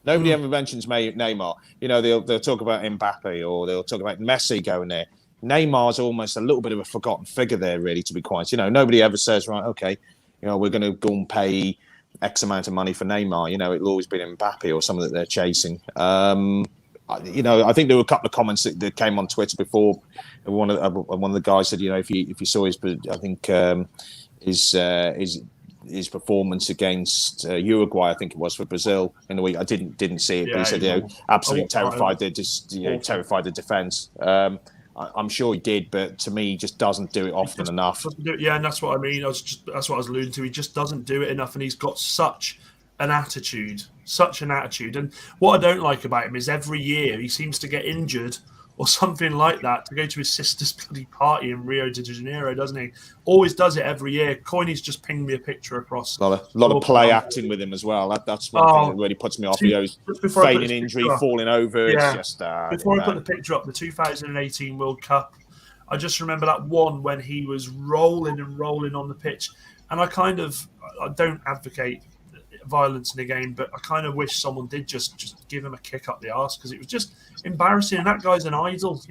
[SPEAKER 2] Nobody ever mentions Neymar. You know, they'll talk about Mbappe or they'll talk about Messi going there. Neymar's almost a little bit of a forgotten figure there, really, to be quite. You know, nobody ever says, right, okay, you know, we're going to go and pay X amount of money for Neymar. You know, it'll always be Mbappe or someone that they're chasing. You know, I think there were a couple of comments that came on Twitter before. One of the guys said, you know, if you saw his performance against Uruguay, I think it was, for Brazil in the week. I didn't see it, but he said, you know, absolutely terrified. They just terrified the defence. I'm sure he did, but to me, he just doesn't do it often enough.
[SPEAKER 1] Yeah, and that's what I mean. That's what I was alluding to. He just doesn't do it enough, and he's got such an attitude. And what I don't like about him is every year he seems to get injured or something like that to go to his sister's bloody party in Rio de Janeiro, doesn't he? Always does it every year. Coyneys just pinged me a picture across.
[SPEAKER 2] A lot of play acting with him as well. That's one thing that really puts me off. He goes feigning injury, falling over.
[SPEAKER 1] Yeah.
[SPEAKER 2] It's just,
[SPEAKER 1] before I put the picture up, the 2018 World Cup, I just remember that one when he was rolling on the pitch. And I don't advocate violence in the game, but I kind of wish someone did just give him a kick up the arse, because it was just embarrassing. And that guy's an idol,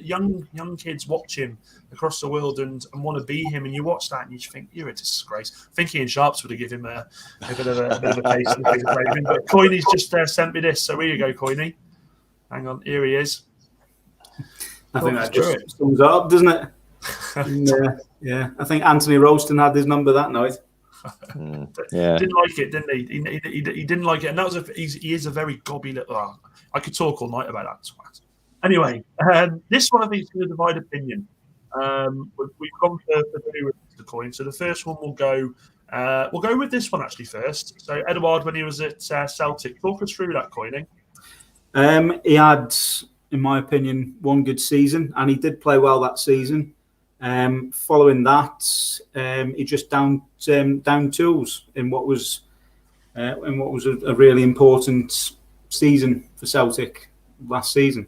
[SPEAKER 1] young kids watch him across the world and want to be him, and you watch that and you just think, you're a disgrace. I think Ian Sharps would have given him a bit of a taste. But Coyneys just sent me this, so here you go, Coyney. Hang on, here he is.
[SPEAKER 3] I think that just sums it up, doesn't it? Yeah, I think Anthony Ralston had his number that night.
[SPEAKER 1] Didn't like it, didn't he? He didn't like it, and that was he is a very gobby little. I could talk all night about that. Anyway, this one I think is going to divide opinion. We've gone for the coin, so the first one we'll go with this one actually first. So Edouard, when he was at Celtic, talk us through that, Coyning.
[SPEAKER 3] He had, in my opinion, one good season, and he did play well that season. Following that, he just down tools in what was a really important season for Celtic last season.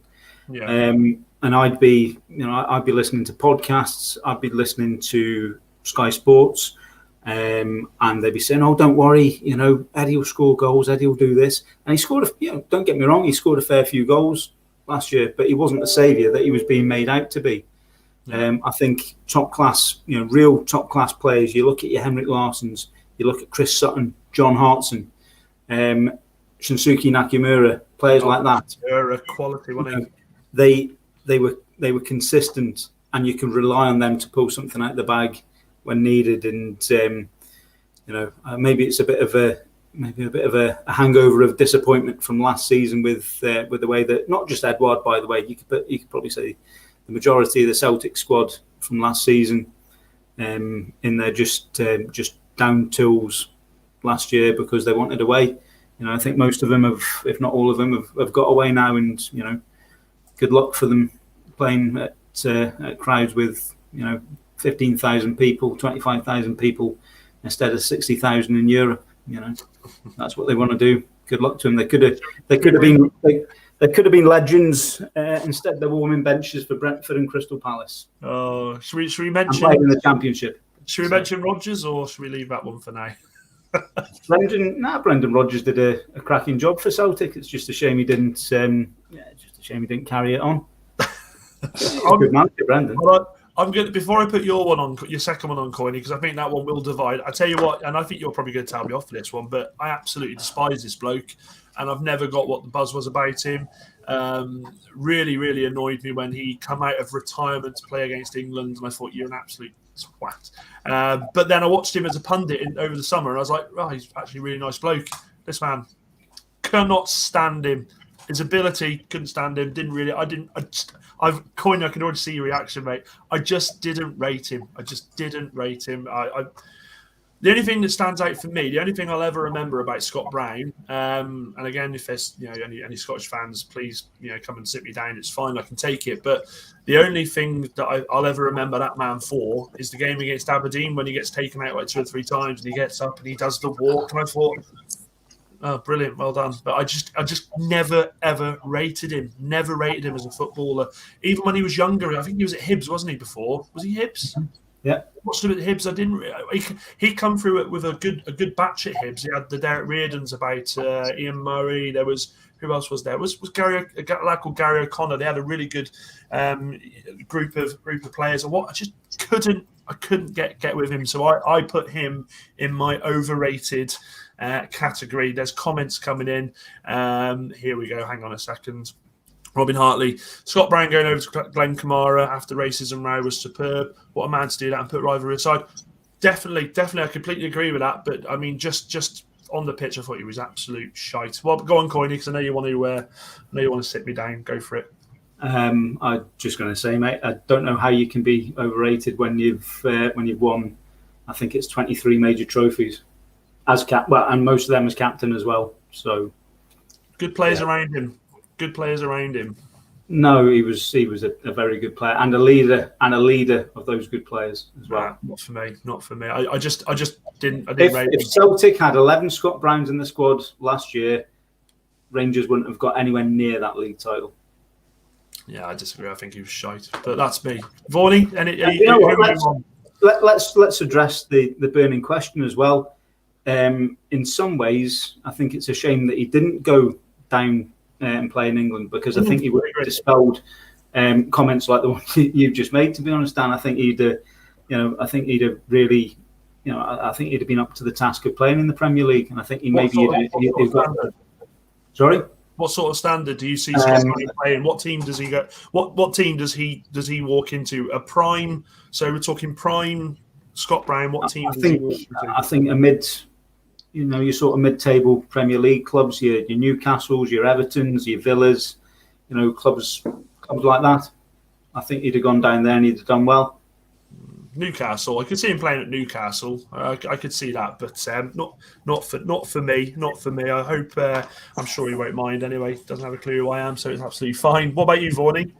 [SPEAKER 1] Yeah.
[SPEAKER 3] And I'd be listening to podcasts, I'd be listening to Sky Sports, and they'd be saying, "Oh, don't worry, Eddie will score goals, Eddie will do this," and he scored. Don't get me wrong, he scored a fair few goals last year, but he wasn't the saviour that he was being made out to be. I think top class, real top class players. You look at your Henrik Larssons, you look at Chris Sutton, John Hartson, Shinsuke Nakamura, players like that.
[SPEAKER 1] They're a quality, wasn't
[SPEAKER 3] they were consistent, and you can rely on them to pull something out of the bag when needed. And maybe it's a bit of a hangover of disappointment from last season with the way that, not just Edouard, by the way, you could probably say the majority of the Celtic squad from last season, in their just down tools last year because they wanted away. I think most of them have, if not all of them, have got away now, and good luck for them playing at crowds with 15,000 people, 25,000 people instead of 60,000 in Europe. That's what they want to do. Good luck to them. They could have been legends. Instead, they're warming benches for Brentford and Crystal Palace.
[SPEAKER 1] Oh, should we mention
[SPEAKER 3] in the Championship?
[SPEAKER 1] Should we mention Rodgers, or should we leave that one for now?
[SPEAKER 3] Brendan Rodgers did a cracking job for Celtic. It's just a shame he didn't. Carry it on. Good man, Brendan.
[SPEAKER 1] I'm going before I put your second one on, Coyney, because I think that one will divide. I tell you what, and I think you're probably going to tell me off for this one, but I absolutely despise this bloke, and I've never got what the buzz was about him. Really, really annoyed me when he come out of retirement to play against England, and I thought, you're an absolute twat. But then I watched him as a pundit over the summer, and I was like, oh, he's actually a really nice bloke. This man, cannot stand him. His ability, couldn't stand him. Coyne, I can already see your reaction, mate. I just didn't rate him. The only thing that stands out for me, the only thing I'll ever remember about Scott Brown, and again, if there's any Scottish fans, please come and sit me down. It's fine, I can take it. But the only thing that I'll ever remember that man for is the game against Aberdeen when he gets taken out like 2 or 3 times and he gets up and he does the walk. And I thought, oh, brilliant, well done. But I just never ever rated him. Never rated him as a footballer. Even when he was younger, I think he was at Hibs, wasn't he? Before, was he Hibs?
[SPEAKER 3] Yeah.
[SPEAKER 1] Watched him at Hibs. I didn't. He come through it with a good batch at Hibs. He had the Derek Reardons about Ian Murray. There was, who else was there? Was Gary, a lad called Gary O'Connor. They had a really good group of players. And what I couldn't get with him. So I put him in my overrated category. There's comments coming in. Here we go. Hang on a second. Robin Hartley, Scott Brown going over to Glenn Kamara after racism row was superb. What a man to do that and put rivalry aside. Definitely, I completely agree with that. But I mean, just on the pitch, I thought he was absolute shite. Well, go on, Coyne, because I know you want to sit me down. Go for it.
[SPEAKER 3] I'm just going to say, mate, I don't know how you can be overrated when you've won, I think it's 23 major trophies as and most of them as captain as well. So
[SPEAKER 1] good players around him. Good players around him.
[SPEAKER 3] No, he was a very good player and a leader of those good players as well.
[SPEAKER 1] Nah, not for me. I just didn't rate him.
[SPEAKER 3] If Celtic had 11 Scott Browns in the squad last year, Rangers wouldn't have got anywhere near that league title.
[SPEAKER 1] Yeah, I disagree. I think he was shite, but that's me. Vaughany,
[SPEAKER 3] let's address the burning question as well. In some ways, I think it's a shame that he didn't go down and play in England, because I think he would have dispelled comments like the one you've just made. To be honest, Dan, I think he'd have really, I think he'd have been up to the task of playing in the Premier League, and I think Sorry.
[SPEAKER 1] What sort of standard do you see Scott Brown playing? What team does he go? What team does he walk into? A prime? So we're talking prime Scott Brown. What team?
[SPEAKER 3] I think a mid. Your sort of mid-table Premier League clubs, your Newcastles, your Evertons, your Villas, clubs like that. I think he'd have gone down there and he'd have done well.
[SPEAKER 1] Newcastle, I could see him playing at Newcastle. I could see that, but not for me. I hope. I'm sure he won't mind anyway. Doesn't have a clue who I am, so it's absolutely fine. What about you, Vaughany?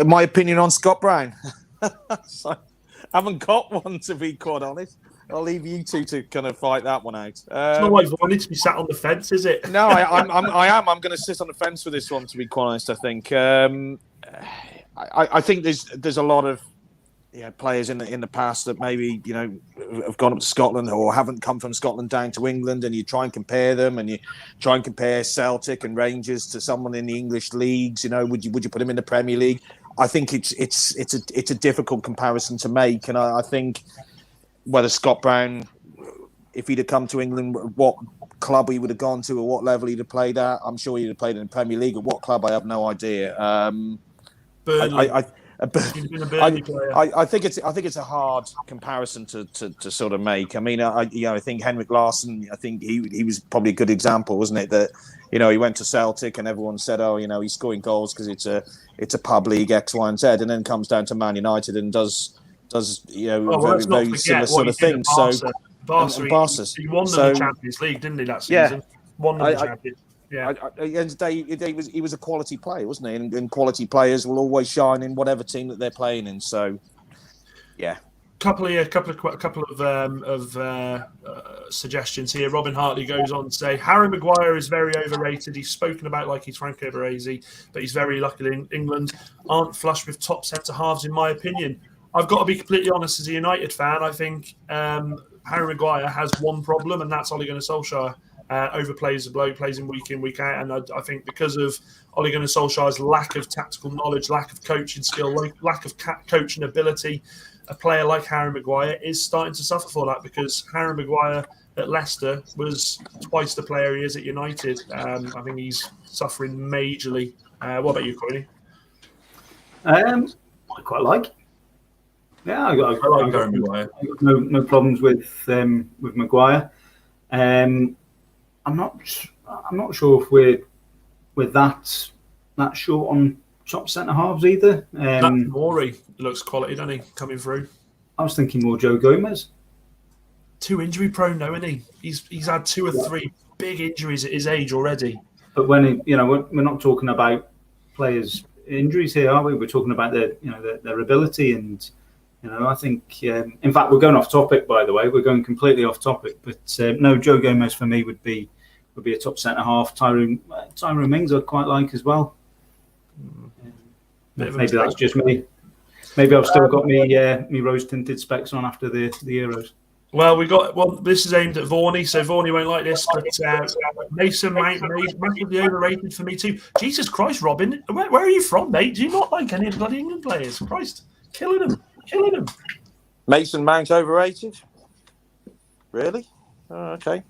[SPEAKER 2] My opinion on Scott Brown. So, I haven't got one, to be quite honest. I'll leave you two to kind of fight that one out. It's
[SPEAKER 1] not like Vaughany to be sat on the fence, is it?
[SPEAKER 2] No, I am. I'm going to sit on the fence for this one, to be quite honest. I think. I think there's a lot of players in the past that maybe have gone up to Scotland or haven't come from Scotland down to England, and you try and compare them, and you try and compare Celtic and Rangers to someone in the English leagues. Would you put him in the Premier League? I think it's a difficult comparison to make, and I think whether Scott Brown, if he'd have come to England, what club he would have gone to or what level he'd have played at, I'm sure he'd have played in the Premier League. At what club, I have no idea.
[SPEAKER 1] Burnley.
[SPEAKER 2] I think it's a hard comparison to sort of make. I mean, I think Henrik Larsson. I think he was probably a good example, wasn't it? That he went to Celtic and everyone said, he's scoring goals because it's a pub league X, Y, and Z, and then comes down to Man United and does very similar sort of thing.
[SPEAKER 1] Barca, he won the Champions League, didn't he, that season?
[SPEAKER 2] Yeah.
[SPEAKER 1] Won the Champions. Yeah.
[SPEAKER 2] At the end of the day, he was a quality player, wasn't he? And quality players will always shine in whatever team that they're playing in. So, yeah.
[SPEAKER 1] Couple of suggestions here. Robin Hartley goes on to say Harry Maguire is very overrated. He's spoken about like he's Franco Baresi, but he's very lucky in England aren't flush with top centre halves, in my opinion. I've got to be completely honest, as a United fan, I think Harry Maguire has one problem, and that's Ole Gunnar Solskjaer. Overplays the bloke, plays him week in, week out, and I think because of Ole Gunnar Solskjaer's lack of tactical knowledge, lack of coaching skill, lack of coaching ability, a player like Harry Maguire is starting to suffer for that, because Harry Maguire at Leicester was twice the player he is at United. I think he's suffering majorly. What about you, Coyneys?
[SPEAKER 3] I quite like it. Yeah, I got no problems with Maguire. I'm not sure if we're that short on top centre halves either.
[SPEAKER 1] Morey looks quality, doesn't he, coming through?
[SPEAKER 3] I was thinking more Joe Gomez.
[SPEAKER 1] Too injury prone, though, isn't he? He's had 2 or 3 big injuries at his age already.
[SPEAKER 3] But when we're not talking about players' injuries here, are we? We're talking about their ability, and I think. In fact, we're going off topic. By the way, we're going completely off topic. But no, Joe Gomez for me would be a top centre half. Tyrone Mings I quite like as well. Maybe that's just me. Maybe I've still got me rose tinted specs on after the Euros.
[SPEAKER 1] Well, this is aimed at Vaughany, so Vaughany won't like this, but Mason Mount, massively overrated for me too. Jesus Christ, Robin, where are you from, mate? Do you not like any of the bloody England players? Christ, killing them.
[SPEAKER 2] Mason Mount overrated? Really? Oh, okay.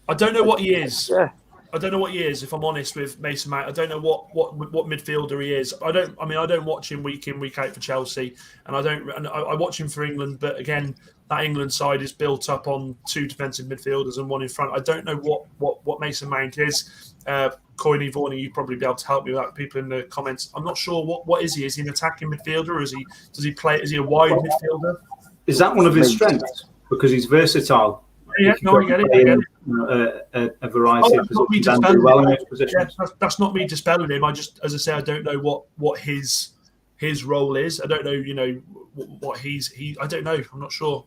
[SPEAKER 1] I don't know what he is.
[SPEAKER 2] Yeah.
[SPEAKER 1] I don't know what he is, if I'm honest with Mason Mount. I don't know what midfielder he is. I don't watch him week in, week out for Chelsea, and I watch him for England, but again, that England side is built up on 2 defensive midfielders and 1 in front. I don't know what Mason Mount is. Coyneys, Vaughany, you'd probably be able to help me with that. People in the comments. I'm not sure what is he? Is he an attacking midfielder, or does he play? Is he a wide midfielder?
[SPEAKER 3] Is that one of his strengths? Because he's versatile.
[SPEAKER 1] Yeah, no, I get it.
[SPEAKER 3] A variety of positions and do well in those positions.
[SPEAKER 1] Yeah, that's not me dispelling him. I just, as I say, I don't know what his role is. I don't know, what I don't know. I'm not sure.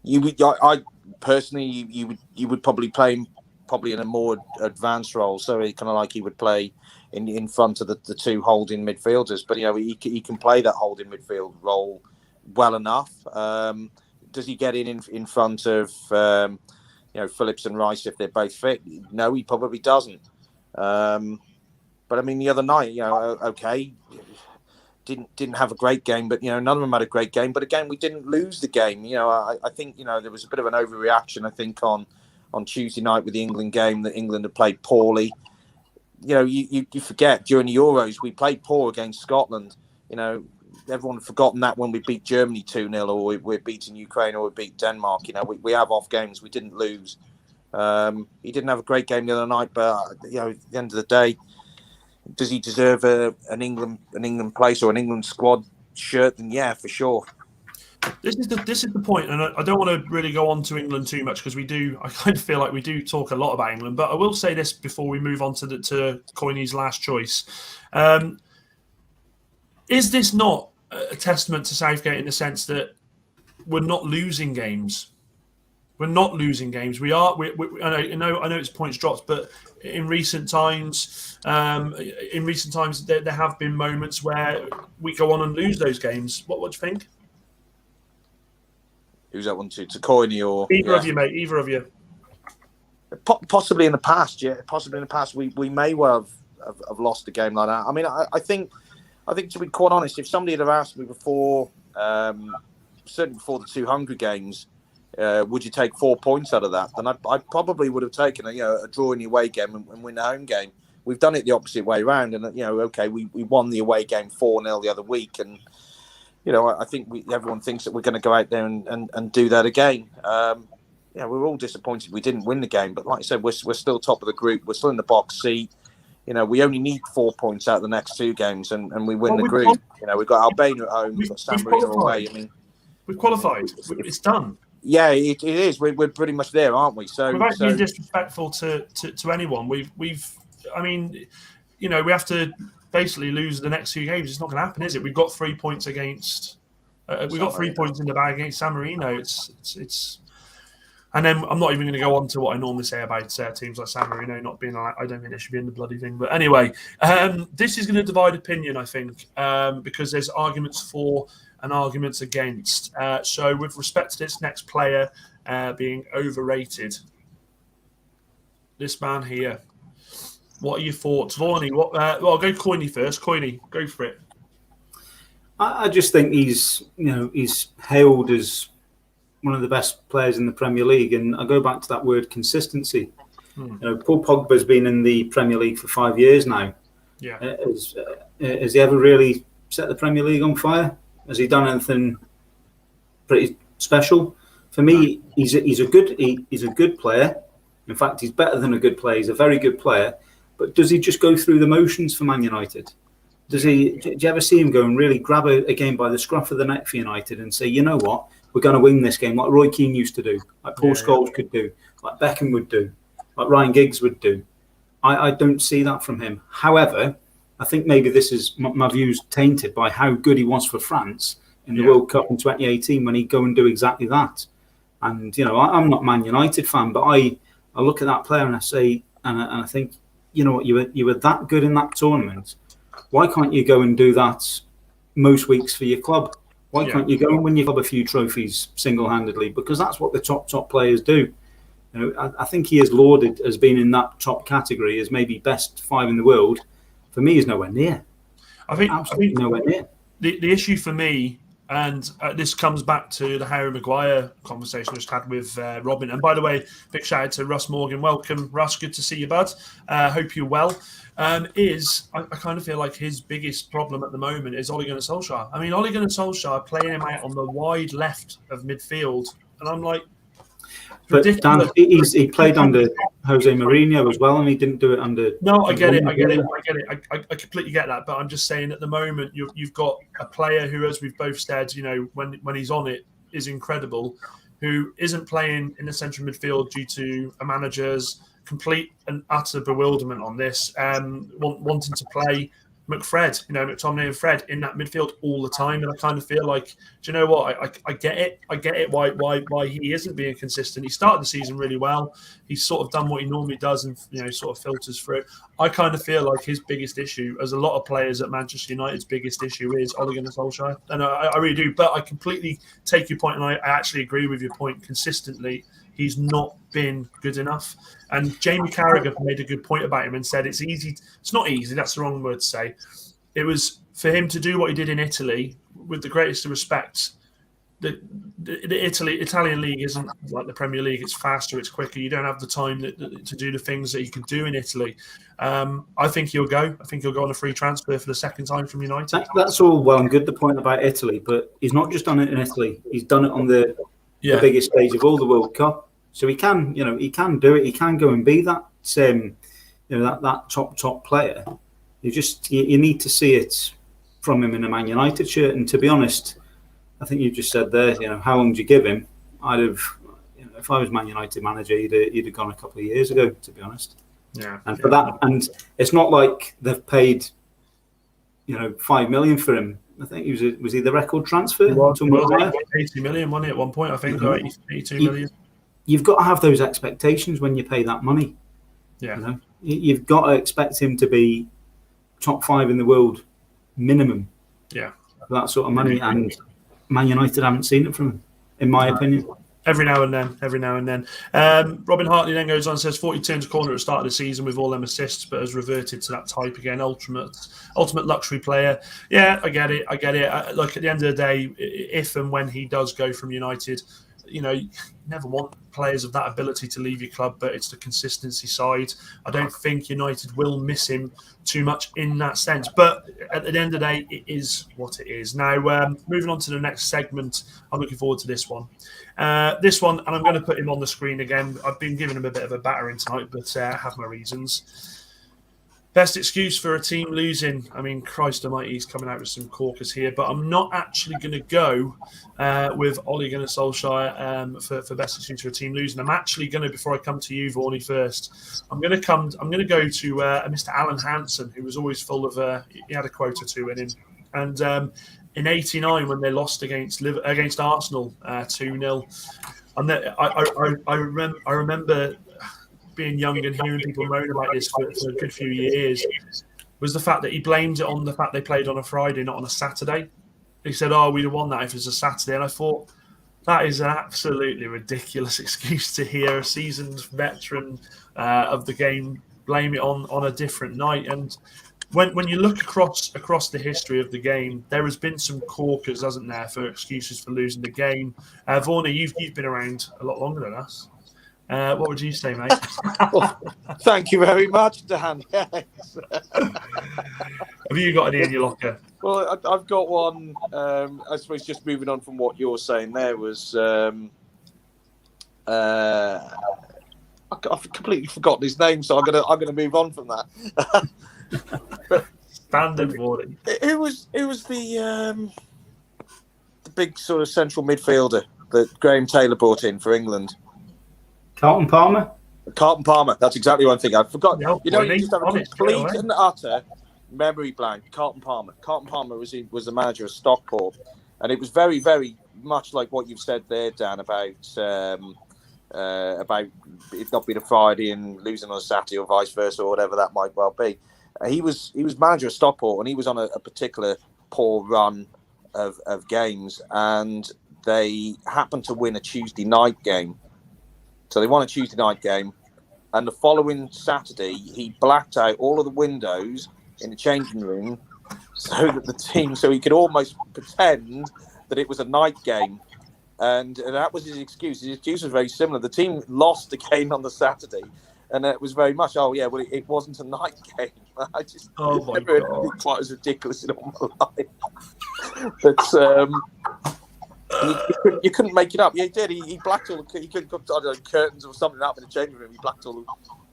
[SPEAKER 2] I personally, you would probably play him in a more advanced role. So kind of like he would play in front of the two holding midfielders. But he can play that holding midfield role well enough. Does he get in front of Phillips and Rice if they're both fit? No, he probably doesn't. But I mean, the other night, okay, didn't have a great game, but none of them had a great game. But again, we didn't lose the game. I think there was a bit of an overreaction. I think on Tuesday night with the England game that England had played poorly. You forget during the Euros we played poor against Scotland. Everyone had forgotten that when we beat Germany 2-0, or we're beating Ukraine, or we beat Denmark. We have off games. We didn't lose. He didn't have a great game the other night, but at the end of the day, does he deserve an England place or an England squad shirt? Then yeah, for sure.
[SPEAKER 1] This is the point, and I don't want to really go on to England too much because I kind of feel like we do talk a lot about England. But I will say this before we move on to Coyneys' last choice. Is this not a testament to Southgate in the sense that we're not losing games? We're not losing games. We are. I know it's points dropped, but in recent times, there have been moments where we go on and lose those games. What do you think?
[SPEAKER 2] Who's that one to Coyneys or
[SPEAKER 1] either of you, mate? Either of you.
[SPEAKER 2] Possibly in the past, yeah. Possibly in the past, we may well have lost a game like that. I mean, I think to be quite honest, if somebody had asked me before, certainly before the two Hungary games, would you take 4 points out of that? Then I probably would have taken a draw in the away game and win the home game. We've done it the opposite way around, and okay, we won the away game 4-0 the other week, and I think everyone thinks that we're going to go out there and do that again. We're all disappointed we didn't win the game, but like I said, we're still top of the group. We're still in the box seat. We only need 4 points out of the next two games, and we win the group. We've got Albania at home, we've got San Marino away. I mean,
[SPEAKER 1] we've qualified. It's done.
[SPEAKER 2] Yeah, it is. We're pretty much there, aren't we? So
[SPEAKER 1] without being disrespectful to anyone, we have to basically lose the next two games. It's not going to happen, is it? We've got 3 points against. We've got 3 points in the bag against San Marino. It's. And then I'm not even going to go on to what I normally say about teams like San Marino not being. I don't think they should be in the bloody thing. But anyway, this is going to divide opinion, I think, because there's arguments for and arguments against. So with respect to this next player being overrated, this man here, what are your thoughts? Vaughany, I'll go Coyneys first. Coyneys, go for it.
[SPEAKER 3] I just think he's hailed as one of the best players in the Premier League, and I go back to that word consistency. Paul Pogba's been in the Premier League for 5 years now.
[SPEAKER 1] Yeah,
[SPEAKER 3] has he ever really set the Premier League on fire? Has he done anything pretty special? For me, he's a good player. In fact, he's better than a good player. He's a very good player. But does he just go through the motions for Man United? Do you ever see him go and really grab a game by the scruff of the neck for United and say, you know what, we're going to win this game, like Roy Keane used to do, like Paul Scholes could do, like Beckham would do, like Ryan Giggs would do? I don't see that from him. However, I think maybe this is my views tainted by how good he was for France in the World Cup in 2018 when he'd go and do exactly that. And, I'm not a Man United fan, but I look at that player and I say, and I think, you know what, you were that good in that tournament. Why can't you go and do that most weeks for your club? Why can't you go and win your club a few trophies single-handedly? Because that's what the top players do. I think he is lauded as being in that top category as maybe best 5 in the world. For me, he's nowhere near.
[SPEAKER 1] I think
[SPEAKER 3] nowhere near.
[SPEAKER 1] The issue for me, and this comes back to the Harry Maguire conversation I just had with Robin. And by the way, big shout out to Russ Morgan. Welcome, Russ. Good to see you, bud. Hope you're well. I kind of feel like his biggest problem at the moment is Ole Gunnar Solskjaer. I mean, Ole Gunnar Solskjaer playing him out on the wide left of midfield, and I'm like,
[SPEAKER 3] but Dan, he played under Jose Mourinho as well, and he didn't do it under.
[SPEAKER 1] No, I get it. I completely get that. But I'm just saying, at the moment, you've got a player who, as we've both said, when he's on it, is incredible, who isn't playing in the central midfield due to a manager's complete and utter bewilderment on this, wanting to play McFred, McTominay and Fred in that midfield all the time. And I kind of feel like, do you know what? I get it. I get it why he isn't being consistent. He started the season really well. He's sort of done what he normally does and, sort of filters through. I kind of feel like his biggest issue, as a lot of players at Manchester United's biggest issue, is Ole Gunnar Solskjaer. And I really do. But I completely take your point, and I actually agree with your point consistently. He's not been good enough. And Jamie Carragher made a good point about him and said it's easy. It's not easy. That's the wrong word to say. It was for him to do what he did in Italy with the greatest of respect. The Italian league isn't like the Premier League. It's faster. It's quicker. You don't have the time to do the things that you can do in Italy. I think he'll go. I think he'll go on a free transfer for the second time from United.
[SPEAKER 3] That's all well and good, the point about Italy. But he's not just done it in Italy. He's done it on the biggest stage of all, the World Cup. So he can, he can do it. He can go and be that that top player. You need to see it from him in a Man United shirt. And to be honest, I think you just said there, how long do you give him? I'd have, if I was Man United manager, he'd have gone a couple of years ago, to be honest.
[SPEAKER 1] Yeah.
[SPEAKER 3] And for that, and it's not like they've paid, $5 million for him. I think was he the record transfer?
[SPEAKER 1] He was 80 million, wasn't it, at one point? I think, or 82 million.
[SPEAKER 3] You've got to have those expectations when you pay that money.
[SPEAKER 1] Yeah.
[SPEAKER 3] You've got to expect him to be top 5 in the world minimum.
[SPEAKER 1] Yeah.
[SPEAKER 3] For that sort of money, and Man United haven't seen it from him, in my opinion.
[SPEAKER 1] Every now and then. Robin Hartley then goes on and says 40 turns a corner at the start of the season with all them assists, but has reverted to that type again. Ultimate luxury player. Yeah, I get it. Look, at the end of the day, if and when he does go from United, you never want players of that ability to leave your club, but it's the consistency side. I don't think United will miss him too much in that sense. But at the end of the day, it is what it is. Now, moving on to the next segment, I'm looking forward to this one. And I'm going to put him on the screen again. I've been giving him a bit of a battering tonight, but I have my reasons. Best excuse for a team losing. I mean, Christ almighty, he's coming out with some corkers here, but I'm not actually going to go with Ole Gunnar Solskjaer for best excuse for a team losing. I'm actually going to, before I come to you, Vaughany, first, I'm going to go to Mr. Alan Hansen, who was always full of, he had a quote or two in him. And in '89, when they lost against Arsenal 2-0, and I remember being young and hearing people moan about this for a good few years, was the fact that he blamed it on the fact they played on a Friday, not on a Saturday. He said, we'd have won that if it was a Saturday. And I thought, that is an absolutely ridiculous excuse to hear a seasoned veteran of the game blame it on a different night. And when you look across the history of the game, there has been some corkers, hasn't there, for excuses for losing the game. Vaughany, you've been around a lot longer than us. What would you say, mate?
[SPEAKER 2] Well, thank you very much, Dan. Yes.
[SPEAKER 1] Have you got any in your locker?
[SPEAKER 2] Well, I've got one. I suppose just moving on from what you're saying there was... I've completely forgotten his name, so I'm gonna move on from that.
[SPEAKER 1] Standard Vaughany.
[SPEAKER 2] Who was the big sort of central midfielder that Graham Taylor brought in for England?
[SPEAKER 3] Carlton Palmer. That's exactly one thing I forgot. You just have a complete and utter memory blank. Carlton Palmer was the manager of Stockport, and it was very, very much like what you've said there, Dan, about it not being a Friday and losing on a Saturday or vice versa or whatever that might well be. He was manager of Stockport, and he was on a particular poor run of games, and they happened to win a Tuesday night game. So they won a Tuesday night game, and the following Saturday, he blacked out all of the windows in the changing room so he could almost pretend that it was a night game. And that was his excuse. His excuse was very similar. The team lost the game on the Saturday, and it was very much, it wasn't a night game. I just never heard anything quite as ridiculous in all my life. But
[SPEAKER 5] You couldn't make it up. Yeah, he did. He blacked all the. He couldn't put, I don't know, curtains or something up in the changing room. He blacked all the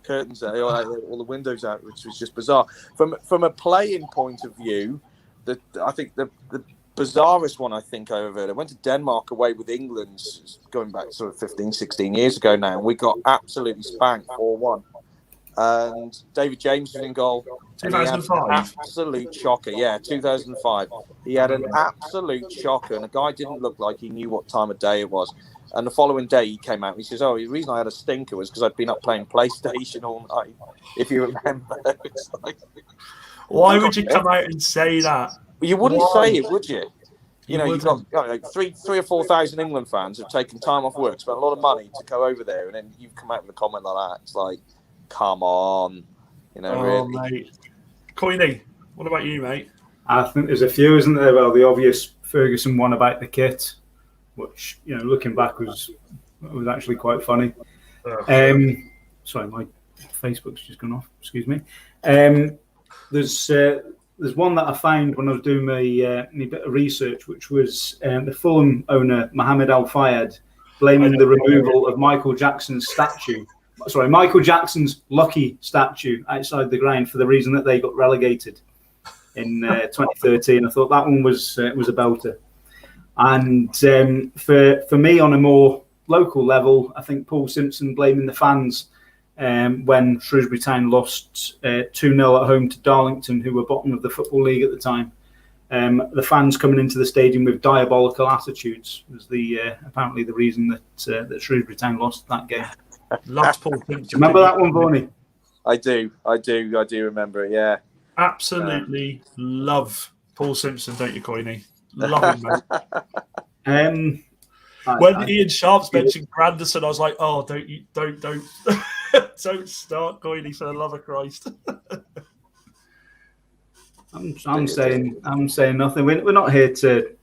[SPEAKER 5] curtains out, all the windows out, which was just bizarre. From a playing point of view, I think the bizarrest one I ever heard. I went to Denmark away with England, going back sort of 15, 16 years ago now, and we got absolutely spanked 4-1. And David James was in goal.
[SPEAKER 1] 2005.
[SPEAKER 5] Absolute shocker. Yeah, 2005. He had an absolute shocker, and the guy didn't look like he knew what time of day it was. And the following day he came out and he says, "Oh, the reason I had a stinker was because I'd been up playing PlayStation all night." If you remember, it's like,
[SPEAKER 1] why would you come out and say that?
[SPEAKER 5] You wouldn't say it, would you? You've got like 3,000 or 4,000 England fans who've taken time off work, spent a lot of money to go over there, and then you come out with a comment like that. It's like, come on, really.
[SPEAKER 1] Mate. Coyneys, what about you, mate?
[SPEAKER 3] I think there's a few, isn't there? Well, the obvious Ferguson one about the kit, which, looking back was actually quite funny. Sorry, my Facebook's just gone off. Excuse me. There's one that I found when I was doing my bit of research, which was the Fulham owner, Mohammed Al Fayed, blaming the removal of Michael Jackson's lucky statue outside the ground for the reason that they got relegated in 2013. I thought that one was a belter. And for me, on a more local level, I think Paul Simpson blaming the fans when Shrewsbury Town lost 2-0 at home to Darlington, who were bottom of the Football League at the time. The fans coming into the stadium with diabolical attitudes was apparently the reason that Shrewsbury Town lost that game.
[SPEAKER 1] Loved Paul Simpson.
[SPEAKER 3] Remember that one, Vaughany?
[SPEAKER 5] I do remember it. Yeah,
[SPEAKER 1] absolutely love Paul Simpson, don't you, Coyneys? Love him, mate. When Ian Sharp's mentioned Granderson, I was like, "Oh, don't don't start, Coyneys, for the love of Christ."
[SPEAKER 3] I'm saying nothing. We're not here to,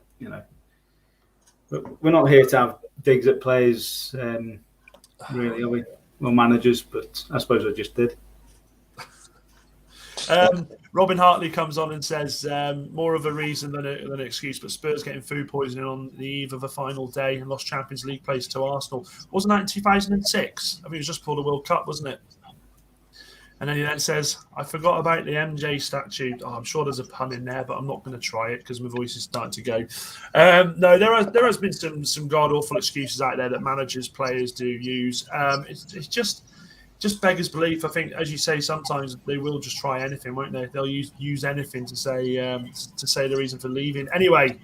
[SPEAKER 3] we're not here to have digs at players, really, are we? Well, managers, but I suppose I just did.
[SPEAKER 1] Robin Hartley comes on and says more of a reason than an excuse, but Spurs getting food poisoning on the eve of a final day and lost Champions League place to Arsenal. Wasn't that in 2006? I think it was just before the World Cup, wasn't it? And then he then says, "I forgot about the MJ statue." Oh, I'm sure there's a pun in there, but I'm not going to try it because my voice is starting to go. No, there has been some god awful excuses out there that managers, players do use. It's just beggars belief. I think, as you say, sometimes they will just try anything, won't they? They'll use anything to say the reason for leaving. Anyway,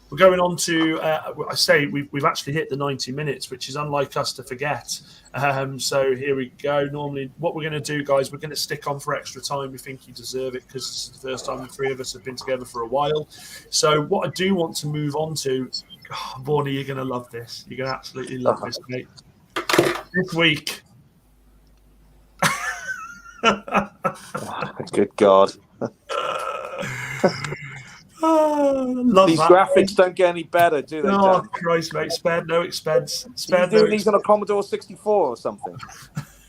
[SPEAKER 1] we're going on to. I say we've actually hit the 90 minutes, which is unlike us to forget. So here we go. Normally, what we're going to do, guys, we're going to stick on for extra time. We think you deserve it because this is the first time the three of us have been together for a while. So what I do want to move on to, Vaughany, you're going to love this. You're going to absolutely love this, mate. This week.
[SPEAKER 5] Good God. These graphics don't get any better, do they?
[SPEAKER 1] Oh, Christ, mate. Spared no expense.
[SPEAKER 5] Spared no expense. These on a Commodore 64 or something.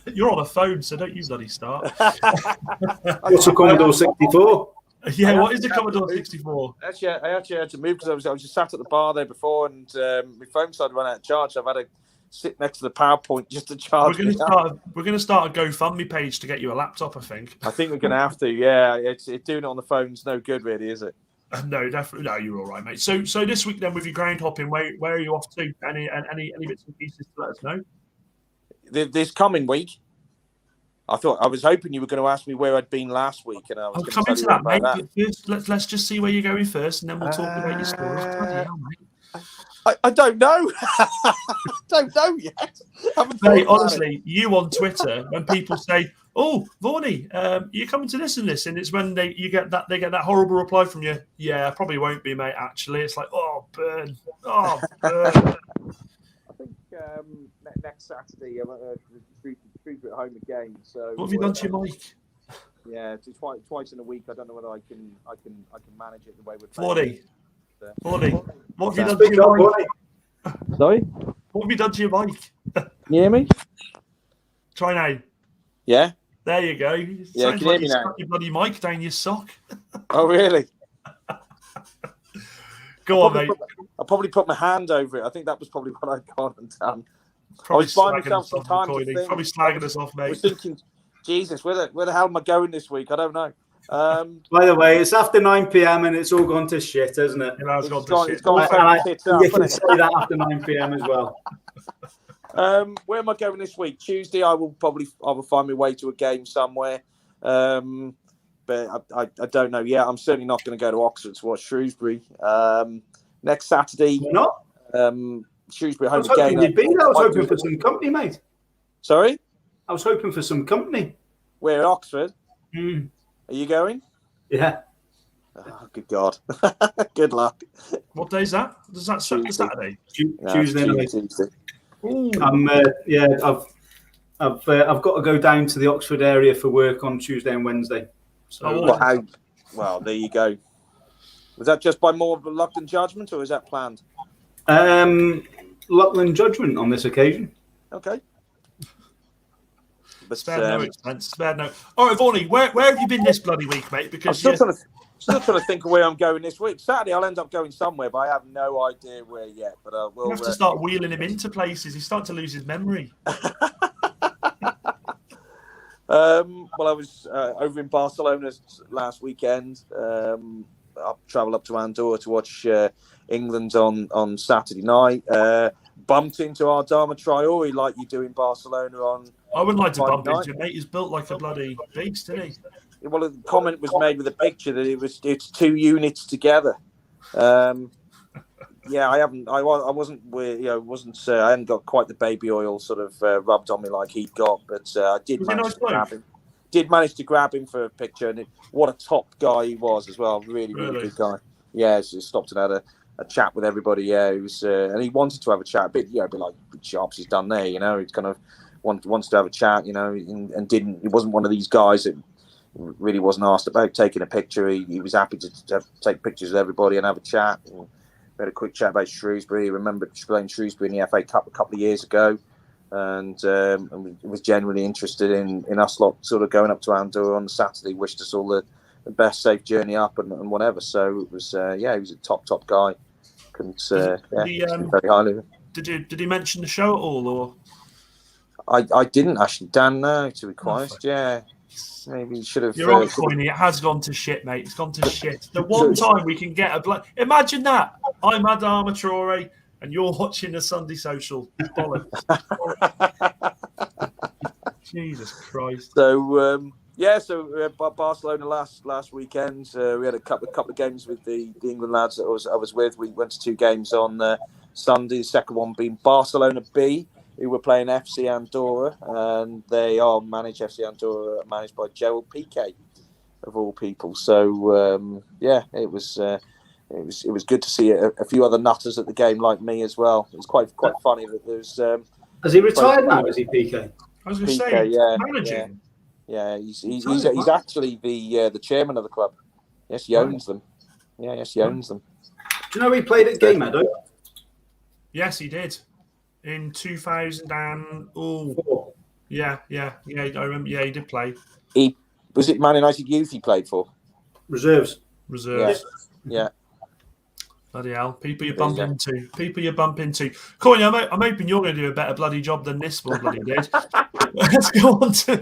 [SPEAKER 1] You're on a phone, so don't you bloody start.
[SPEAKER 3] What's a Commodore 64?
[SPEAKER 1] Yeah, what is a Commodore 64?
[SPEAKER 5] Actually, I had to move because I was just sat at the bar there before, and my phone started running out of charge. I've had to sit next to the PowerPoint just to charge.
[SPEAKER 1] We're going to start a GoFundMe page to get you a laptop, I think.
[SPEAKER 5] I think we're going to have to. Yeah, it's doing it on the phone's no good, really, is it?
[SPEAKER 1] No, definitely. No, you're all right, mate. So this week then, with your ground hopping, where are you off to? Any bits and pieces to let us know?
[SPEAKER 5] This coming week, I was hoping you were going to ask me where I'd been last week, and I was
[SPEAKER 1] going to tell you about that. First, let's just see where you're going first, and then we'll talk about your stories. Bloody hell, mate.
[SPEAKER 5] I don't know. I don't know yet.
[SPEAKER 1] Mate, honestly, you on Twitter, when people say, "Oh, Vaughany, you're coming to this and this," and it's when they get that horrible reply from you. Yeah, I probably won't be, mate. Actually, it's like, oh, burn. I
[SPEAKER 5] think next Saturday I'm at Shrewsbury at home again. So
[SPEAKER 1] what have you done to your mic?
[SPEAKER 5] Yeah, it's twice in a week. I don't know whether I can manage it the way we're playing.
[SPEAKER 1] 40. What have you done to your mic?
[SPEAKER 5] Sorry?
[SPEAKER 1] What have you done to your mic?
[SPEAKER 5] Can you hear me?
[SPEAKER 1] Try now.
[SPEAKER 5] Yeah?
[SPEAKER 1] There you go.
[SPEAKER 5] Yeah, can you hear me now?
[SPEAKER 1] Your bloody mic down your sock.
[SPEAKER 5] Oh, really?
[SPEAKER 1] Go on, mate.
[SPEAKER 5] I probably put my hand over it. I think that was probably what I'd gone and done.
[SPEAKER 1] Probably
[SPEAKER 5] I was buying
[SPEAKER 1] slagging
[SPEAKER 5] myself
[SPEAKER 1] us
[SPEAKER 5] some
[SPEAKER 1] off,
[SPEAKER 5] time to
[SPEAKER 1] Coyneys.
[SPEAKER 5] think.
[SPEAKER 1] Probably slagging us off,
[SPEAKER 5] I
[SPEAKER 1] mate.
[SPEAKER 5] was thinking, Jesus, where the hell am I going this week? I don't know.
[SPEAKER 3] By the way, it's after 9 p.m. and it's all gone to shit, hasn't it?
[SPEAKER 1] It's gone to shit.
[SPEAKER 3] You can say that after 9 p.m. as well.
[SPEAKER 5] Where am I going this week? Tuesday, I will find my way to a game somewhere. But I don't know yet. I'm certainly not going to go to Oxford to watch Shrewsbury. Next Saturday.
[SPEAKER 3] Why not?
[SPEAKER 5] Shrewsbury
[SPEAKER 3] I
[SPEAKER 5] home
[SPEAKER 3] was hoping
[SPEAKER 5] again.
[SPEAKER 3] you'd be there. I was hoping for some company, mate.
[SPEAKER 5] Sorry?
[SPEAKER 3] I was hoping for some company.
[SPEAKER 5] Where, Oxford?
[SPEAKER 3] Mm.
[SPEAKER 5] Are you going?
[SPEAKER 3] Yeah.
[SPEAKER 5] Oh, good God. Good luck.
[SPEAKER 1] What day is that? Does that
[SPEAKER 5] Tuesday.
[SPEAKER 1] Saturday?
[SPEAKER 3] Tuesday night.
[SPEAKER 5] Tuesday.
[SPEAKER 3] I've got to go down to the Oxford area for work on Tuesday and Wednesday. So
[SPEAKER 5] Well, there you go. Was that just by more luck than judgment, or is that planned?
[SPEAKER 3] luck than judgment on this occasion.
[SPEAKER 5] Okay. But,
[SPEAKER 1] Spare no expense. Spare no. All right, Vaughany, where have you been this bloody week, mate? Because
[SPEAKER 5] I'm still trying to think of where I'm going this week. Saturday, I'll end up going somewhere, but I have no idea where yet. But we'll
[SPEAKER 1] have to start wheeling him into places. He's starting to lose his memory.
[SPEAKER 5] Well, I was over in Barcelona last weekend. I'll travel up to Andorra to watch England on Saturday night. Bumped into our Adama Traore like you do in Barcelona on.
[SPEAKER 1] I wouldn't like to bump
[SPEAKER 5] night.
[SPEAKER 1] into him, mate. He's built like a bloody beast, isn't he?
[SPEAKER 5] Well, a comment was made with a picture that it's two units together. Yeah, I wasn't, I hadn't got quite the baby oil sort of rubbed on me like he'd got, but I did manage to grab him. Did manage to grab him for a picture, and what a top guy he was as well. Really good guy. Yeah, so stopped and had a chat with everybody. Yeah, he was, and he wanted to have a chat, a bit like Sharps he's done there. You know, he kind of wants to have a chat. You know, and didn't. He wasn't one of these guys that really wasn't asked about taking a picture. He was happy to take pictures with everybody and have a chat. And we had a quick chat about Shrewsbury. He remembered playing Shrewsbury in the FA Cup a couple of years ago. And was genuinely interested in us lot sort of going up to Andorra on the Saturday. Wished us all the best safe journey up and whatever. So it was he was a top guy. Couldn't very highly.
[SPEAKER 1] Did he mention the show at all, or?
[SPEAKER 5] I didn't actually, Dan. No, to be honest, yeah. Maybe you should have.
[SPEAKER 1] You're right, Coyneys. It has gone to shit, mate. It's gone to shit. The one time we can get imagine that. I'm Adama Traore, and you're watching the Sunday Social. Bollocks. Jesus Christ.
[SPEAKER 5] So Barcelona last weekend. We had a couple of games with the England lads that I was with. We went to two games on Sunday. The second one being Barcelona B, who were playing FC Andorra, and they are FC Andorra, managed by Gerald Piqué, of all people. So it was good to see a few other nutters at the game like me as well. It was quite funny that there's.
[SPEAKER 3] Has he retired now? Is he Piqué?
[SPEAKER 1] I was going to say, managing.
[SPEAKER 5] Yeah, he's actually the chairman of the club. Yes, he owns them. Yeah, yes, he owns them.
[SPEAKER 3] Do you know he played at Game Meadow?
[SPEAKER 1] Yes, he did. In 2000 and I remember. Yeah, he did play.
[SPEAKER 5] Was it Man United Youth he played for?
[SPEAKER 3] Reserves.
[SPEAKER 5] Yeah.
[SPEAKER 1] Bloody hell! People you bump into. Coyneys, I'm hoping you're going to do a better bloody job than this one bloody did. Let's go on to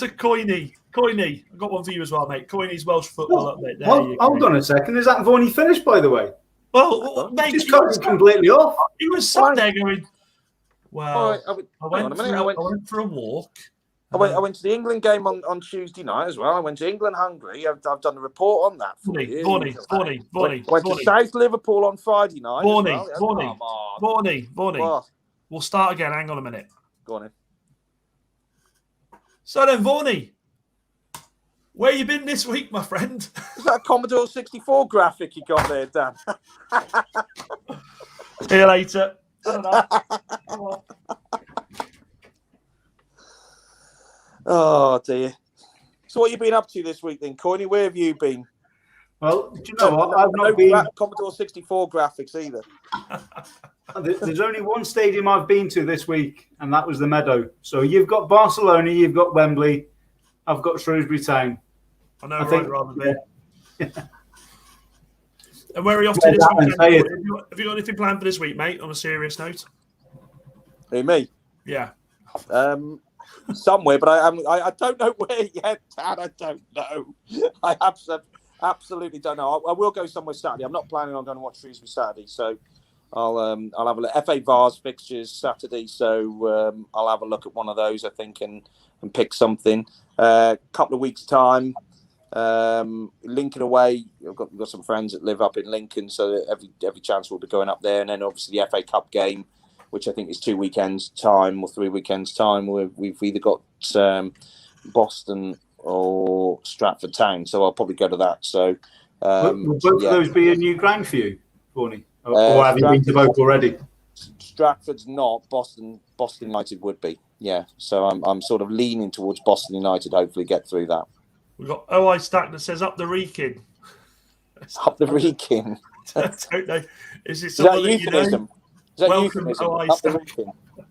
[SPEAKER 1] Coyneys. Coyneys, I've got one for you as well, mate. Coyneys Welsh football update.
[SPEAKER 3] Hold on a second. Is that Vaughany finished, by the way?
[SPEAKER 1] Well, mate,
[SPEAKER 3] just cut it completely off.
[SPEAKER 1] He was sat there going, "Well,
[SPEAKER 5] I
[SPEAKER 1] went for a walk."
[SPEAKER 5] I went to the England game on Tuesday night as well. I went to England Hungary. I've done a report on that.
[SPEAKER 1] Vaughany.
[SPEAKER 5] Went to South Liverpool on Friday night.
[SPEAKER 1] Vaughany. We'll start again. Hang on a minute.
[SPEAKER 5] Go on in.
[SPEAKER 1] So then, Vaughany, where you been this week, my friend?
[SPEAKER 5] Is that a Commodore 64 graphic you got there, Dan?
[SPEAKER 1] See you later. I
[SPEAKER 5] Oh dear. So what have you been up to this week then, Coyneys? Where have you been?
[SPEAKER 3] Well, do you know what? I've not been
[SPEAKER 5] Commodore 64 graphics either.
[SPEAKER 3] There's only one stadium I've been to this week, and that was the Meadow. So you've got Barcelona, you've got Wembley, I've got Shrewsbury Town.
[SPEAKER 1] know, rather bit. And where are you off to this weekend? Have you got anything planned for this week, mate? On a serious note.
[SPEAKER 5] Who, me?
[SPEAKER 1] Yeah.
[SPEAKER 5] Somewhere, but I don't know where yet, Dad. I don't know. I absolutely don't know. I will go somewhere Saturday. I'm not planning on going to watch Shrewsbury Saturday, so I'll have a look. FA Vars fixtures Saturday, so I'll have a look at one of those, I think, and pick something. Couple of weeks' time, Lincoln away. We've got some friends that live up in Lincoln, so every chance we'll be going up there, and then obviously the FA Cup game, which I think is 2 weekends' time or 3 weekends' time. We've either got Boston or Stratford Town, so I'll probably go to that. So,
[SPEAKER 3] will both of those be a new ground for you, Vaughany? Or have you been to both already?
[SPEAKER 5] Stratford's not. Boston United would be. Yeah, so I'm sort of leaning towards Boston United. Hopefully, get through that.
[SPEAKER 1] We've got OI Stack that says up the Reekin.
[SPEAKER 5] Up the Reekin.
[SPEAKER 1] I don't know. Is
[SPEAKER 5] that euphemism?
[SPEAKER 1] Welcome, OI Stack.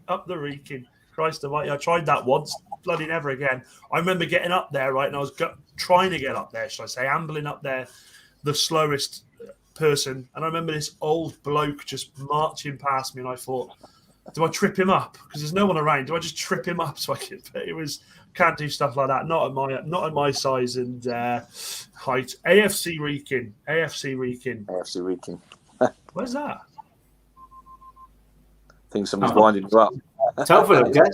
[SPEAKER 1] Up the Reekin. Christ almighty, I tried that once. Bloody never again. I remember getting up there, right, and I was trying to get up there, should I say, ambling up there, the slowest person. And I remember this old bloke just marching past me, and I thought, do I trip him up? Because there's no one around. Do I just trip him up so I can? Can't do stuff like that. Not at my size and height. AFC Reekin. Where's that?
[SPEAKER 5] I think somebody's winding you up.
[SPEAKER 3] Telford, okay.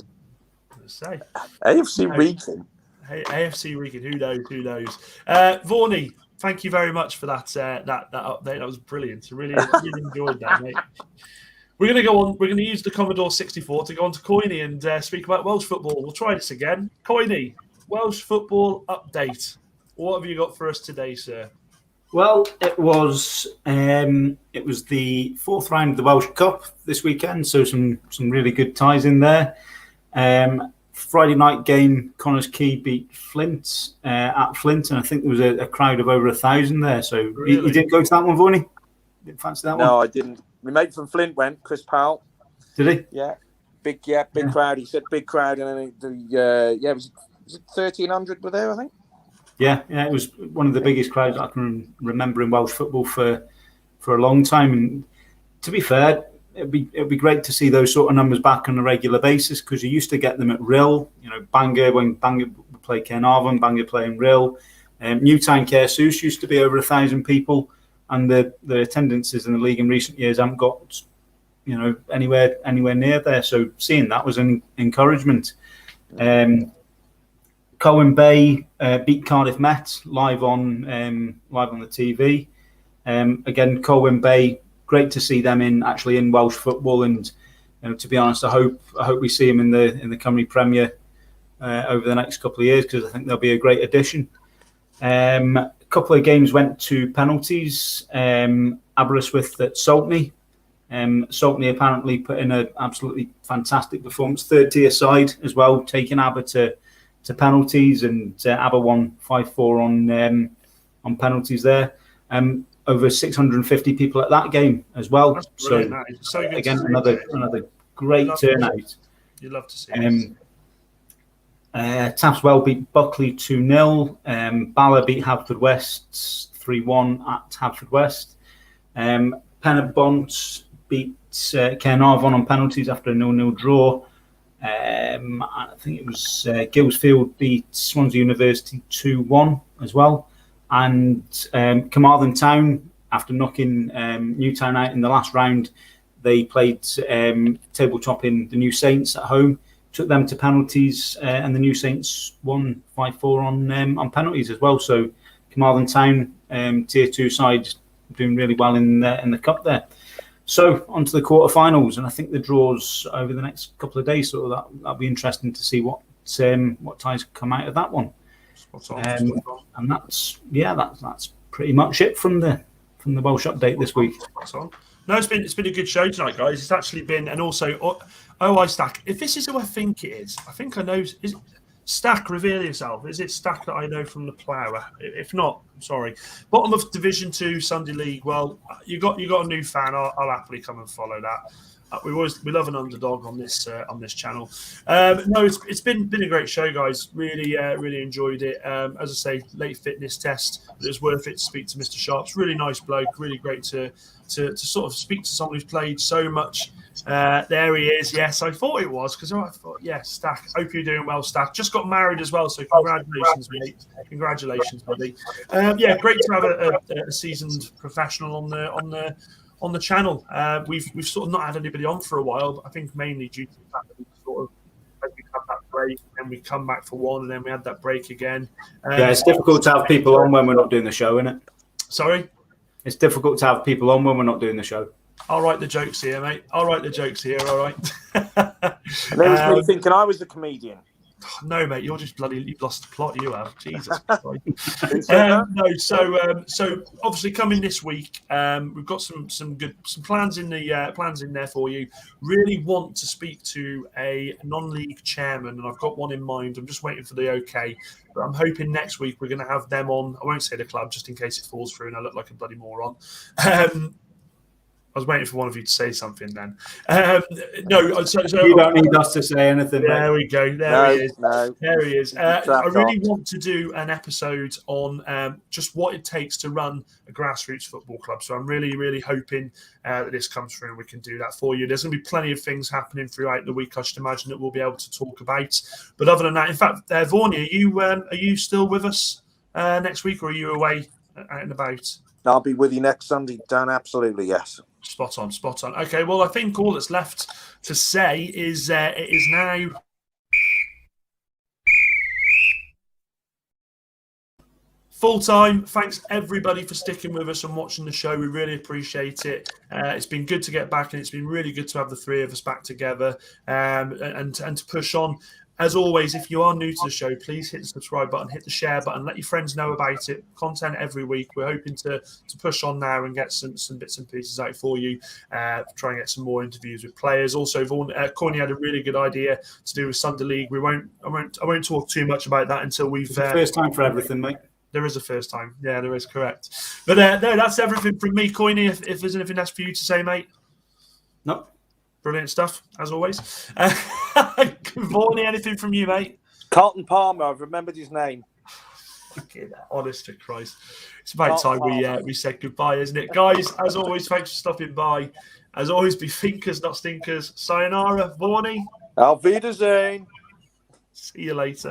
[SPEAKER 1] Say
[SPEAKER 5] AFC Reekin.
[SPEAKER 1] Hey, AFC Reekin. Who knows? Vaughany, thank you very much for that update. That was brilliant. Really enjoyed that, mate. We're going to go on. We're going to use the Commodore 64 to go on to Coyney and speak about Welsh football. We'll try this again. Coyney, Welsh football update. What have you got for us today, sir?
[SPEAKER 3] Well, it was the fourth round of the Welsh Cup this weekend, so some really good ties in there. Friday night game, Connors Quay beat Flint at Flint, and I think there was a crowd of over 1,000 there. So really? You didn't go to that one, Vaughany? Didn't fancy that one?
[SPEAKER 5] No, I didn't. My mate from Flint went, Chris Powell.
[SPEAKER 3] Did
[SPEAKER 5] he? Yeah, big crowd. He said big crowd, and then was it 1,300 were there, I think. Yeah,
[SPEAKER 3] it was one of the biggest crowds I can remember in Welsh football for a long time. And to be fair, it'd be great to see those sort of numbers back on a regular basis, because you used to get them at Rill. You know, Bangor, when Bangor would play Caernarfon, Bangor playing Rill. Newtown Caersws used to be over 1,000 people, and the attendances in the league in recent years haven't got anywhere near there. So seeing that was an encouragement. Colwyn Bay beat Cardiff Met live on the TV. Again, Colwyn Bay, great to see them in Welsh football, and to be honest, I hope we see them in the Cymru Premier over the next couple of years, because I think they'll be a great addition. A couple of games went to penalties. Aberystwyth at Saltney. Saltney apparently put in an absolutely fantastic performance, third tier side as well, taking Aber to penalties, and Aber won 5-4 on penalties there. Over 650 people at that game as well. So again, another great turnout.
[SPEAKER 1] You love to see it.
[SPEAKER 3] Taftswell beat Buckley 2-0. Bala beat Haverfordwest 3-1 at Haverfordwest. Penabont beat Caernarfon on penalties after a 0-0 draw. I think it was Guilsfield beat Swansea University 2-1 as well. And Carmarthen Town, after knocking Newtown out in the last round, they played tabletop in the New Saints at home, took them to penalties, and the New Saints won 5-4 on penalties as well. So Carmarthen Town, Tier 2 side, doing really well in the cup there. So on to the quarterfinals, and I think the draws over the next couple of days, so that'll be interesting to see what ties come out of that one. And that's pretty much it from the Welsh update this week.
[SPEAKER 1] No, it's been a good show tonight, guys. It's actually been, and also OI Stack. If this is who I think it is, I think I know. Is it Stack? Reveal yourself. Is it Stack that I know from the Plough? If not, I'm sorry. Bottom of Division 2 Sunday League. Well, you got a new fan. I'll happily come and follow that. We love an underdog on this channel. No, it's been a great show, guys. Really enjoyed it. As I say, late fitness test. It was worth it to speak to Mr. Sharps. Really nice bloke. Really great to sort of speak to someone who's played so much. There he is. Yes, I thought it was because I thought, Stack. Hope you're doing well, Stack. Just got married as well, so congratulations, mate. Congratulations, buddy. Great to have a seasoned professional on the channel. We've sort of not had anybody on for a while, but I think mainly due to the fact that we sort of had that break, and we come back for one, and then we had that break again.
[SPEAKER 3] It's difficult to have people on when we're not doing the show, isn't it?
[SPEAKER 1] Sorry?
[SPEAKER 3] It's difficult to have people on when we're not doing the show.
[SPEAKER 1] I'll write the jokes here, mate. I'll write the jokes here, all right?
[SPEAKER 5] And then was me thinking I was the comedian.
[SPEAKER 1] No, mate, you've lost the plot. You have, Jesus. So obviously coming this week, we've got some plans in there for you. Really want to speak to a non-league chairman, and I've got one in mind. I'm just waiting for the okay, but I'm hoping next week we're going to have them on. I won't say the club just in case it falls through and I look like a bloody moron. I was waiting for one of you to say something then. No, so
[SPEAKER 3] you don't need us to say anything.
[SPEAKER 1] There
[SPEAKER 3] mate.
[SPEAKER 1] we go. There he is. I really want to do an episode on just what it takes to run a grassroots football club. So I'm really hoping that this comes through and we can do that for you. There's going to be plenty of things happening throughout the week, I should imagine, that we'll be able to talk about. But other than that, in fact, Vaughany, are you still with us next week, or are you away out and about?
[SPEAKER 5] I'll be with you next Sunday, Dan. Absolutely, yes.
[SPEAKER 1] Spot on. Okay, well, I think all that's left to say is it is now full time. Thanks everybody for sticking with us and watching the show. We really appreciate it. It's been good to get back, and it's been really good to have the three of us back together and to push on. As always, if you are new to the show, please hit the subscribe button, hit the share button, let your friends know about it. Content every week. We're hoping to push on now and get some bits and pieces out for you. Try and get some more interviews with players. Also, Coyneys had a really good idea to do with Sunday League. I won't talk too much about that until we've.
[SPEAKER 3] It's the first time for everything, mate.
[SPEAKER 1] There is a first time. Yeah, there is, correct. But no, that's everything from me, Coyneys. If there's anything else for you to say, mate.
[SPEAKER 3] Nope.
[SPEAKER 1] Brilliant stuff, as always. Vaughany, anything from you, mate?
[SPEAKER 5] Carlton Palmer, I've remembered his name.
[SPEAKER 1] Honest to Christ. It's about time we said goodbye, isn't it? Guys, as always, thanks for stopping by. As always, be thinkers, not stinkers. Sayonara, Vaughany.
[SPEAKER 5] Auf Wiedersehen.
[SPEAKER 1] See you later.